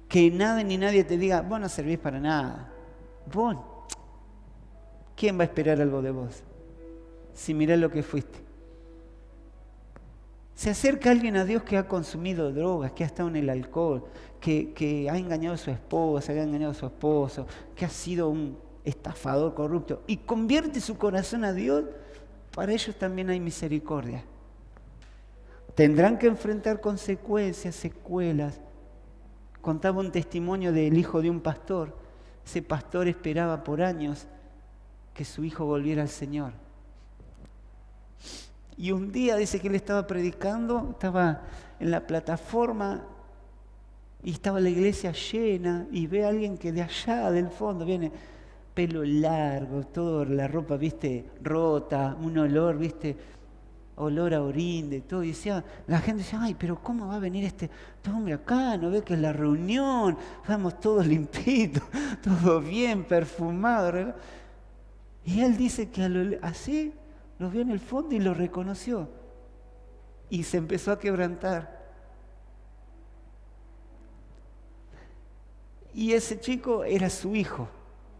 Que nada ni nadie te diga, vos no servís para nada. Vos, ¿quién va a esperar algo de vos? Si mirá lo que fuiste. Se acerca alguien a Dios que ha consumido drogas, que ha estado en el alcohol, que ha engañado a su esposa, que ha engañado a su esposo, que ha sido un estafador corrupto y convierte su corazón a Dios, para ellos también hay misericordia. Tendrán que enfrentar consecuencias, secuelas. Contaba un testimonio del hijo de un pastor. Ese pastor esperaba por años que su hijo volviera al Señor. Y un día dice que él estaba predicando, estaba en la plataforma y estaba la iglesia llena y ve a alguien que de allá del fondo viene, pelo largo, toda la ropa, viste, rota, un olor, viste, olor a orín, de todo. Y decía, la gente decía, ay, pero ¿cómo va a venir este hombre acá? ¿No ve que es la reunión? Estamos todos limpitos, todo bien, perfumado, ¿verdad? Y él dice que así los vio en el fondo y lo reconoció. Y se empezó a quebrantar. Y ese chico era su hijo,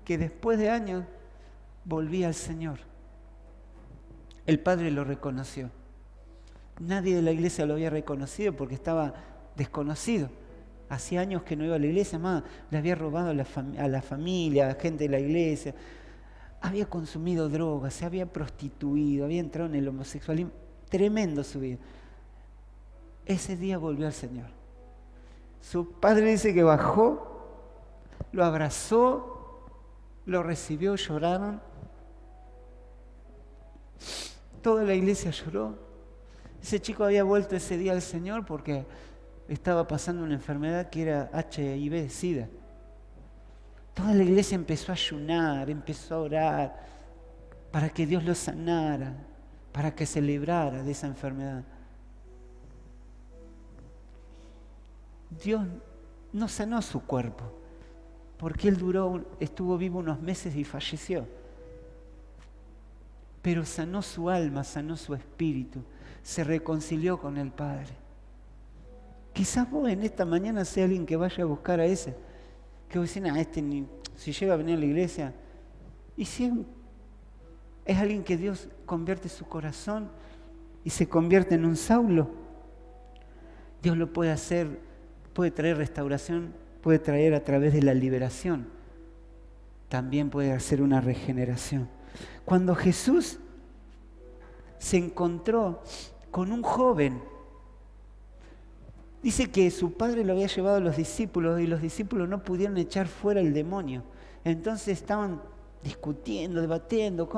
que después de años volvía al Señor. El padre lo reconoció. Nadie de la iglesia lo había reconocido porque estaba desconocido. Hacía años que no iba a la iglesia, más le había robado a la familia, a gente de la iglesia. Había consumido drogas, se había prostituido, había entrado en el homosexualismo. Tremendo su vida. Ese día volvió al Señor. Su padre dice que bajó, lo abrazó, lo recibió, lloraron. Toda la iglesia lloró. Ese chico había vuelto ese día al Señor porque estaba pasando una enfermedad que era HIV, SIDA. Toda la iglesia empezó a ayunar, empezó a orar para que Dios lo sanara, para que se librara de esa enfermedad. Dios no sanó su cuerpo, porque él estuvo vivo unos meses y falleció. Pero sanó su alma, sanó su espíritu, se reconcilió con el Padre. Quizás vos en esta mañana sea alguien que vaya a buscar a ese, que vos decís, si llega a venir a la iglesia, y si es alguien que Dios convierte su corazón y se convierte en un Saulo, Dios lo puede hacer, puede traer restauración, puede traer a través de la liberación, también puede hacer una regeneración. Cuando Jesús se encontró con un joven, dice que su padre lo había llevado a los discípulos y los discípulos no pudieron echar fuera el demonio. Entonces estaban discutiendo, debatiendo.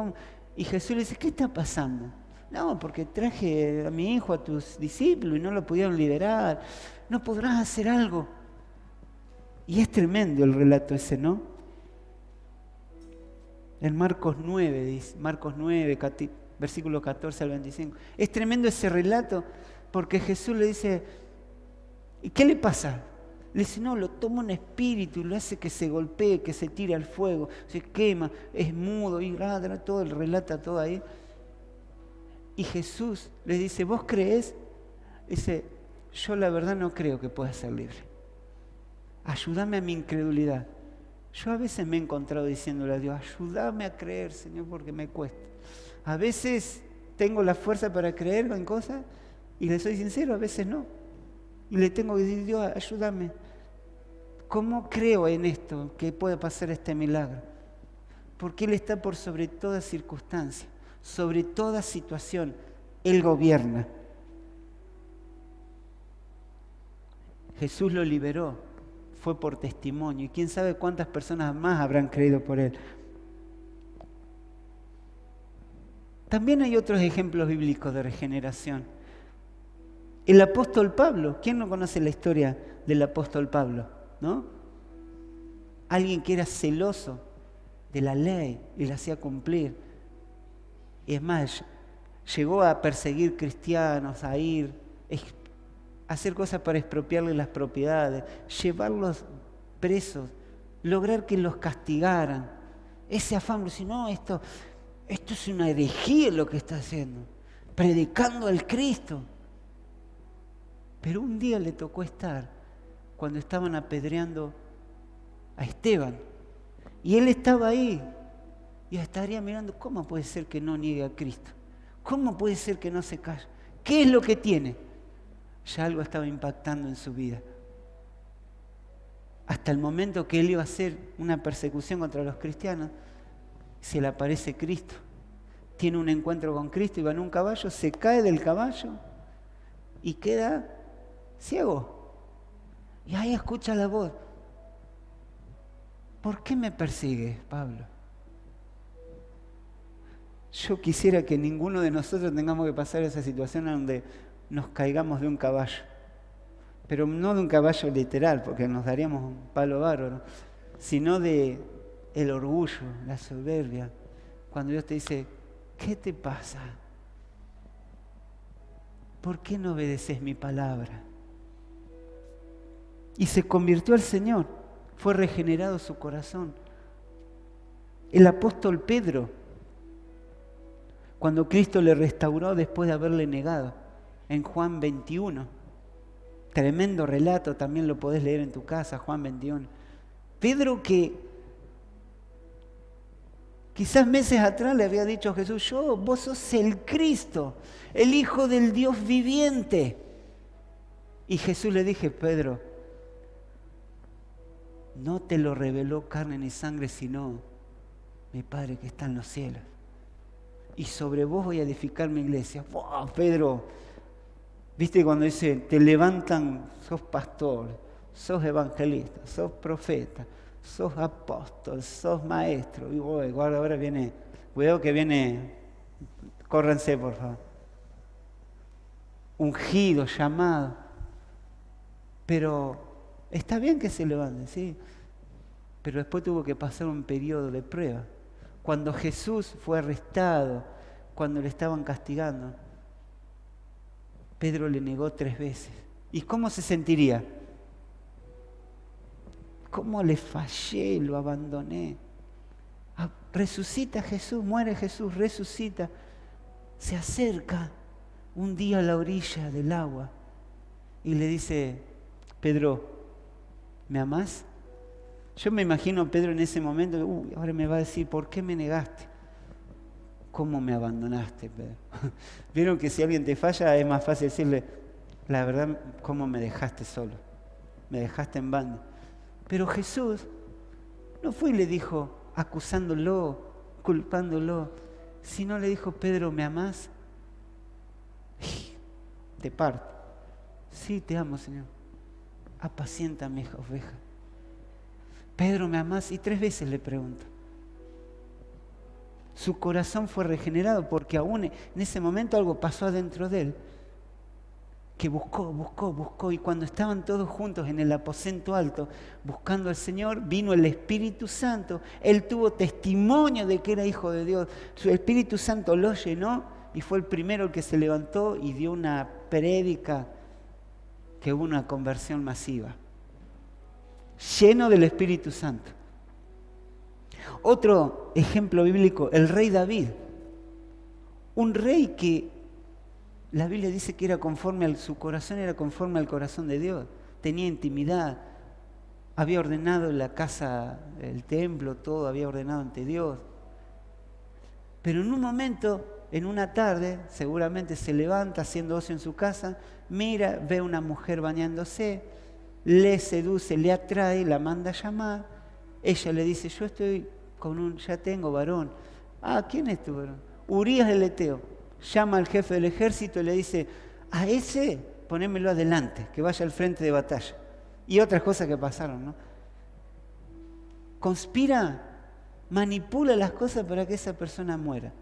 Y Jesús le dice, ¿qué está pasando? No, porque traje a mi hijo a tus discípulos y no lo pudieron liberar. ¿No podrás hacer algo? Y es tremendo el relato ese, ¿no? En Marcos 9, dice, Marcos 9, versículo 14 al 25. Es tremendo ese relato porque Jesús le dice, ¿y qué le pasa? Le dice, no, lo toma un espíritu y lo hace que se golpee, que se tire al fuego, se quema, es mudo, y todo el relata todo ahí. Y Jesús le dice, ¿vos creés? Dice, yo la verdad no creo que pueda ser libre. Ayúdame a mi incredulidad. Yo a veces me he encontrado diciéndole a Dios, ayúdame a creer, Señor, porque me cuesta. A veces tengo la fuerza para creer en cosas y le soy sincero, a veces no. Y le tengo que decir, Dios, ayúdame. ¿Cómo creo en esto, que puede pasar este milagro? Porque Él está por sobre toda circunstancia, sobre toda situación. Él gobierna. Jesús lo liberó. Fue por testimonio. Y quién sabe cuántas personas más habrán creído por Él. También hay otros ejemplos bíblicos de regeneración. El apóstol Pablo. ¿Quién no conoce la historia del apóstol Pablo? ¿No? Alguien que era celoso de la ley y la hacía cumplir. Y es más, llegó a perseguir cristianos, a hacer cosas para expropiarles las propiedades, llevarlos presos, lograr que los castigaran. Ese afán, si no, esto es una herejía lo que está haciendo, predicando al Cristo. Pero un día le tocó estar cuando estaban apedreando a Esteban. Y él estaba ahí y estaría mirando, ¿cómo puede ser que no niegue a Cristo? ¿Cómo puede ser que no se calle? ¿Qué es lo que tiene? Ya algo estaba impactando en su vida. Hasta el momento que él iba a hacer una persecución contra los cristianos, se le aparece Cristo. Tiene un encuentro con Cristo y va en un caballo, se cae del caballo y queda ciego. Y ahí escucha la voz. ¿Por qué me persigues, Pablo? Yo quisiera que ninguno de nosotros tengamos que pasar esa situación donde nos caigamos de un caballo. Pero no de un caballo literal, porque nos daríamos un palo bárbaro, sino de el orgullo, la soberbia. Cuando Dios te dice, ¿qué te pasa? ¿Por qué no obedeces mi palabra? Y se convirtió al Señor, fue regenerado su corazón. El apóstol Pedro, cuando Cristo le restauró después de haberle negado, en Juan 21, tremendo relato, también lo podés leer en tu casa, Juan 21. Pedro que quizás meses atrás le había dicho a Jesús, vos sos el Cristo, el Hijo del Dios viviente. Y Jesús le dije, Pedro, no te lo reveló carne ni sangre, sino mi Padre que está en los cielos. Y sobre vos voy a edificar mi iglesia. ¡Wow, Pedro! ¿Viste cuando dice, te levantan, sos pastor, sos evangelista, sos profeta, sos apóstol, sos maestro? Y guarda, ahora viene, cuidado que viene, córranse por favor. Ungido, llamado. Pero está bien que se levanten, ¿sí? Pero después tuvo que pasar un periodo de prueba. Cuando Jesús fue arrestado, cuando le estaban castigando, Pedro le negó 3 veces. ¿Y cómo se sentiría? ¿Cómo le fallé, lo abandoné? Resucita Jesús, muere Jesús, resucita. Se acerca un día a la orilla del agua y le dice, Pedro, ¿me amás? Yo me imagino a Pedro en ese momento, ahora me va a decir, ¿por qué me negaste? ¿Cómo me abandonaste, Pedro? Vieron que si alguien te falla es más fácil decirle, la verdad, ¿cómo me dejaste solo? Me dejaste en banda. Pero Jesús no fue y le dijo, acusándolo, culpándolo, sino le dijo, Pedro, ¿me amás? Te parto. Sí, te amo, Señor. Apacienta mis ovejas. Pedro, ¿me amás? Y 3 veces le pregunto. Su corazón fue regenerado porque aún en ese momento algo pasó adentro de él, que buscó, y cuando estaban todos juntos en el aposento alto, buscando al Señor, vino el Espíritu Santo. Él tuvo testimonio de que era hijo de Dios. Su Espíritu Santo lo llenó y fue el primero el que se levantó y dio una prédica que hubo una conversión masiva. Lleno del Espíritu Santo. Otro ejemplo bíblico, el rey David. Un rey que la Biblia dice que era su corazón era conforme al corazón de Dios. Tenía intimidad. Había ordenado la casa, el templo, todo había ordenado ante Dios. Pero en un momento, en una tarde, seguramente se levanta haciendo ocio en su casa, mira, ve a una mujer bañándose, le seduce, le atrae, la manda a llamar. Ella le dice, yo estoy ya tengo varón. ¿Quién es tu varón? Urías el Eteo. Llama al jefe del ejército y le dice, a ese ponémelo adelante, que vaya al frente de batalla. Y otras cosas que pasaron, ¿no? Conspira, manipula las cosas para que esa persona muera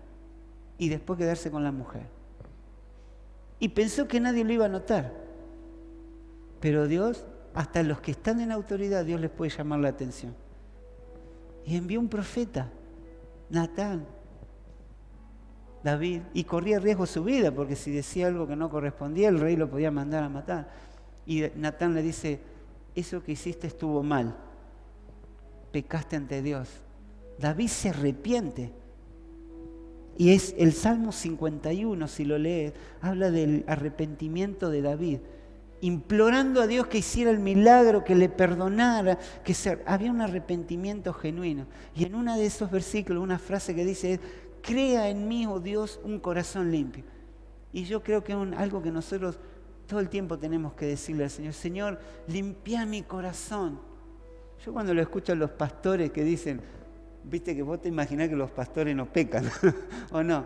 y después quedarse con la mujer. Y pensó que nadie lo iba a notar. Pero Dios, hasta los que están en autoridad, Dios les puede llamar la atención. Y envió un profeta, Natán, David, y corría riesgo su vida, porque si decía algo que no correspondía, el rey lo podía mandar a matar. Y Natán le dice, eso que hiciste estuvo mal, pecaste ante Dios. David se arrepiente. Y es el Salmo 51, si lo lees, habla del arrepentimiento de David, implorando a Dios que hiciera el milagro, que le perdonara, había un arrepentimiento genuino. Y en uno de esos versículos, una frase que dice, crea en mí, oh Dios, un corazón limpio. Y yo creo que es algo que nosotros todo el tiempo tenemos que decirle al Señor, Señor, limpia mi corazón. Yo cuando lo escucho a los pastores que dicen, viste que vos te imaginás que los pastores no pecan, ¿o no?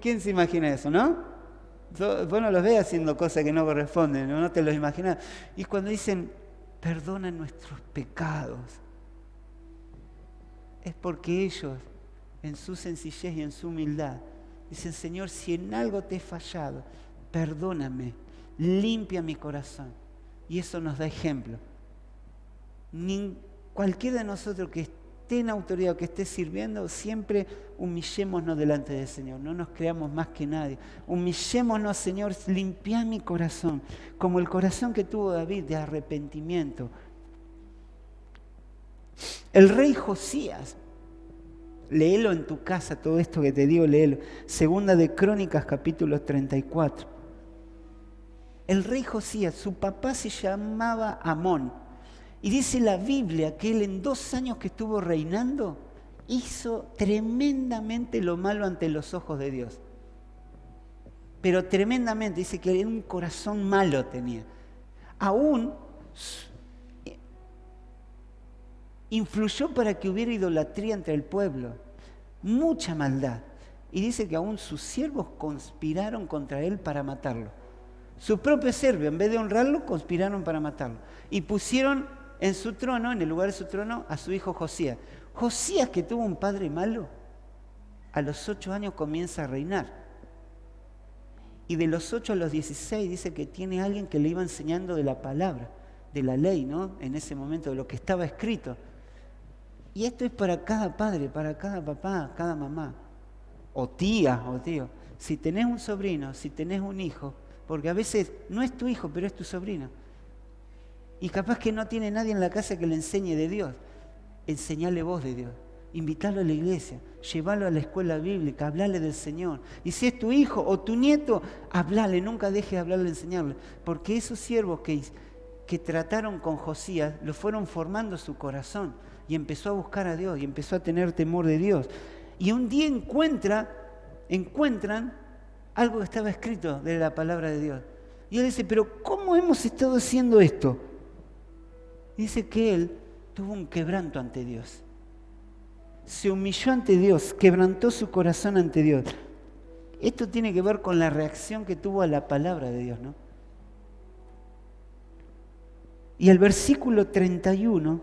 ¿Quién se imagina eso, no? Vos no los ves haciendo cosas que no corresponden, no te los imaginás. Y cuando dicen, perdona nuestros pecados, es porque ellos, en su sencillez y en su humildad, dicen, Señor, si en algo te he fallado, perdóname, limpia mi corazón. Y eso nos da ejemplo. Cualquiera de nosotros que esté en autoridad o que esté sirviendo, siempre humillémonos delante del Señor. No nos creamos más que nadie. Humillémonos, Señor, limpia mi corazón, como el corazón que tuvo David de arrepentimiento. El rey Josías, léelo en tu casa, todo esto que te digo, léelo. Segunda de Crónicas, capítulo 34. El rey Josías, su papá se llamaba Amón. Y dice la Biblia que él en 2 años que estuvo reinando, hizo tremendamente lo malo ante los ojos de Dios. Pero tremendamente, dice que un corazón malo tenía. Aún influyó para que hubiera idolatría entre el pueblo, mucha maldad. Y dice que aún sus siervos conspiraron contra él para matarlo. Su propio siervo, en vez de honrarlo, conspiraron para matarlo. Y pusieron en su trono, en el lugar de su trono, a su hijo Josías. Josías, que tuvo un padre malo, a los 8 años comienza a reinar. Y de los 8 a los 16 dice que tiene alguien que le iba enseñando de la palabra, de la ley, ¿no? En ese momento, de lo que estaba escrito. Y esto es para cada padre, para cada papá, cada mamá, o tía, o tío. Si tenés un sobrino, si tenés un hijo, porque a veces no es tu hijo, pero es tu sobrino. Y capaz que no tiene nadie en la casa que le enseñe de Dios. Enseñale vos de Dios. Invitarlo a la iglesia, llevarlo a la escuela bíblica, hablarle del Señor. Y si es tu hijo o tu nieto, hablale, nunca dejes de hablarle, enseñarle. Porque esos siervos que trataron con Josías, lo fueron formando su corazón. Y empezó a buscar a Dios, y empezó a tener temor de Dios. Y un día encuentran algo que estaba escrito de la palabra de Dios. Y él dice, pero ¿cómo hemos estado haciendo esto? Y dice que él tuvo un quebranto ante Dios. Se humilló ante Dios, quebrantó su corazón ante Dios. Esto tiene que ver con la reacción que tuvo a la palabra de Dios, ¿no? Y el versículo 31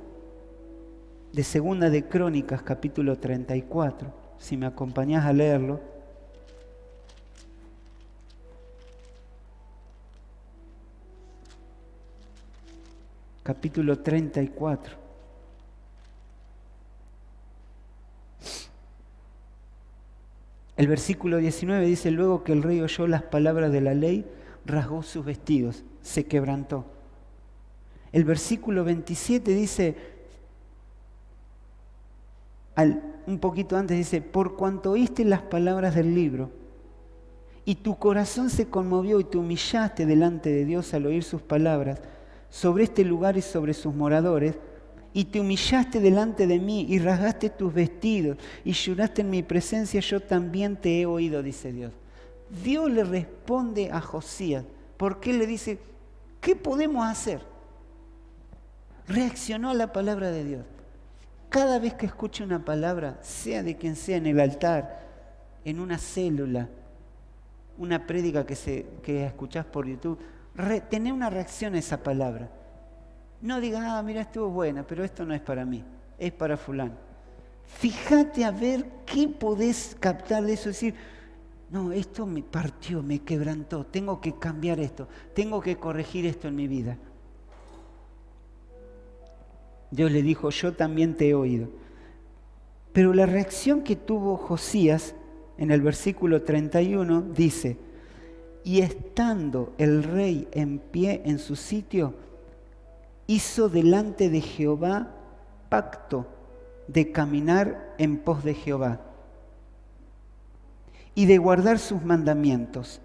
de Segunda de Crónicas, capítulo 34, si me acompañás a leerlo. Capítulo 34. El versículo 19 dice, luego que el rey oyó las palabras de la ley, rasgó sus vestidos, se quebrantó. El versículo 27 dice, un poquito antes dice, por cuanto oíste las palabras del libro, y tu corazón se conmovió y te humillaste delante de Dios al oír sus palabras, sobre este lugar y sobre sus moradores, y te humillaste delante de mí y rasgaste tus vestidos y lloraste en mi presencia, yo también te he oído, dice Dios. Dios le responde a Josías, porque él le dice, ¿qué podemos hacer? Reaccionó a la palabra de Dios. Cada vez que escuche una palabra, sea de quien sea, en el altar, en una célula, una prédica que escuchás por YouTube, tené una reacción a esa palabra. No digas, mira, estuvo buena, pero esto no es para mí, es para fulano. Fíjate a ver qué podés captar de eso, decir, no, esto me partió, me quebrantó, tengo que cambiar esto, tengo que corregir esto en mi vida. Dios le dijo, yo también te he oído. Pero la reacción que tuvo Josías en el versículo 31 dice, y estando el rey en pie en su sitio, hizo delante de Jehová pacto de caminar en pos de Jehová y de guardar sus mandamientos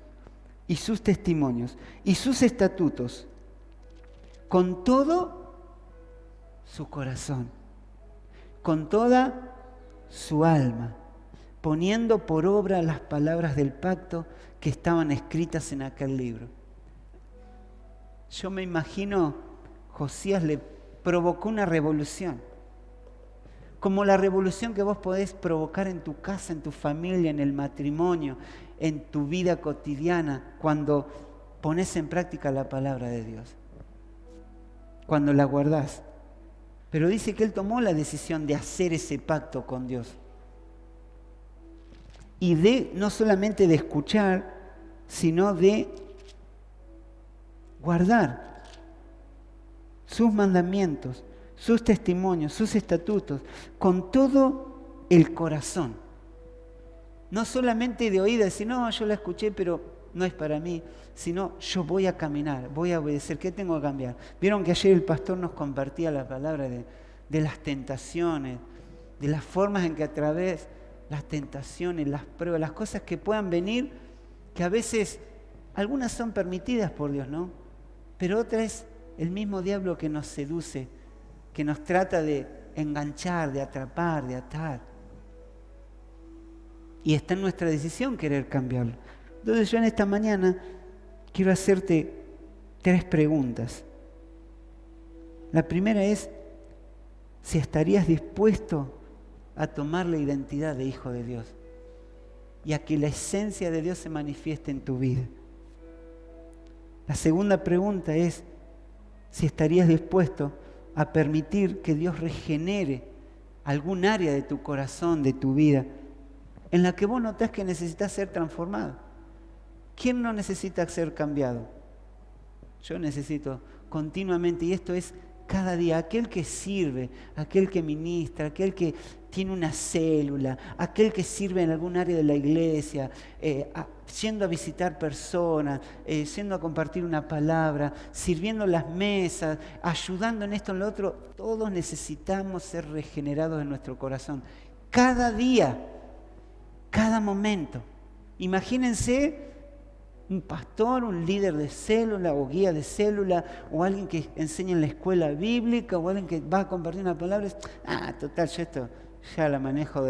y sus testimonios y sus estatutos con todo su corazón, con toda su alma, poniendo por obra las palabras del pacto que estaban escritas en aquel libro. Yo me imagino, Josías le provocó una revolución, como la revolución que vos podés provocar en tu casa, en tu familia, en el matrimonio, en tu vida cotidiana, cuando pones en práctica la palabra de Dios, cuando la guardás. Pero dice que él tomó la decisión de hacer ese pacto con Dios. Y no solamente de escuchar, sino de guardar sus mandamientos, sus testimonios, sus estatutos, con todo el corazón. No solamente de oídas, decir, no, yo la escuché, pero no es para mí, sino yo voy a caminar, voy a obedecer. ¿Qué tengo que cambiar? Vieron que ayer el pastor nos compartía la palabra de las tentaciones, de las formas en que a través las tentaciones, las pruebas, las cosas que puedan venir, que a veces algunas son permitidas por Dios, ¿no? Pero otra es el mismo diablo que nos seduce que nos trata de enganchar, de atrapar, de atar. Y está en nuestra decisión querer cambiarlo. Entonces yo en esta mañana quiero hacerte 3 preguntas. La primera es si estarías dispuesto a tomar la identidad de hijo de Dios y a que la esencia de Dios se manifieste en tu vida. La segunda pregunta es si estarías dispuesto a permitir que Dios regenere algún área de tu corazón, de tu vida, en la que vos notás que necesitas ser transformado. ¿Quién no necesita ser cambiado? Yo necesito continuamente, y esto es cada día, aquel que sirve, aquel que ministra, aquel que tiene una célula, aquel que sirve en algún área de la iglesia, yendo a visitar personas, yendo a compartir una palabra, sirviendo las mesas, ayudando en esto, en lo otro. Todos necesitamos ser regenerados en nuestro corazón. Cada día, cada momento. Imagínense un pastor, un líder de célula o guía de célula, o alguien que enseña en la escuela bíblica, o alguien que va a compartir una palabra. Total, yo esto ya la manejo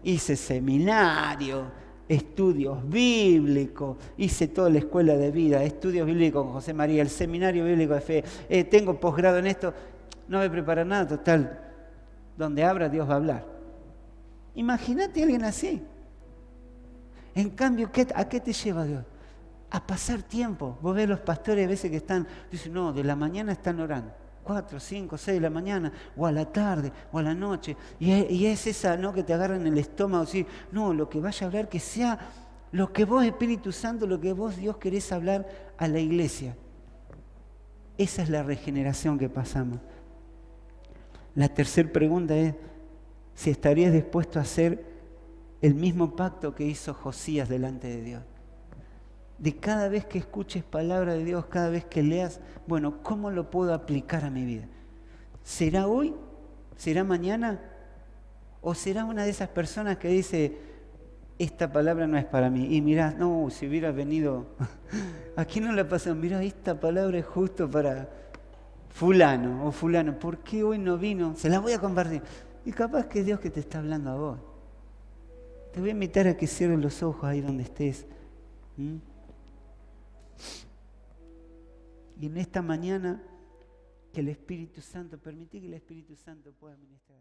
hice seminario, estudios bíblicos, hice toda la escuela de vida, estudios bíblicos con José María, el seminario bíblico de fe, tengo posgrado en esto, no me prepara nada, total, donde abra Dios va a hablar. Imagínate a alguien así. En cambio, ¿a qué te lleva Dios? A pasar tiempo. Vos ves los pastores a veces que dicen, no, de la mañana están orando, 4, 5, 6 de la mañana, o a la tarde, o a la noche, y es esa, ¿no?, que te agarra en el estómago, decir, no, lo que vaya a hablar, que sea lo que vos, Espíritu Santo, lo que vos, Dios, querés hablar a la iglesia. Esa es la regeneración que pasamos. La tercera pregunta es si estarías dispuesto a hacer el mismo pacto que hizo Josías delante de Dios. De cada vez que escuches palabra de Dios, cada vez que leas, bueno, ¿cómo lo puedo aplicar a mi vida? ¿Será hoy? ¿Será mañana? ¿O será una de esas personas que dice, esta palabra no es para mí? Y mirá, no, si hubiera venido, ¿a quién no le ha pasado? Mirá, esta palabra es justo para fulano o fulano. ¿Por qué hoy no vino? Se la voy a compartir. Y capaz que es Dios que te está hablando a vos. Te voy a invitar a que cierres los ojos ahí donde estés. Y en esta mañana, que el Espíritu Santo, permití que el Espíritu Santo pueda ministrar.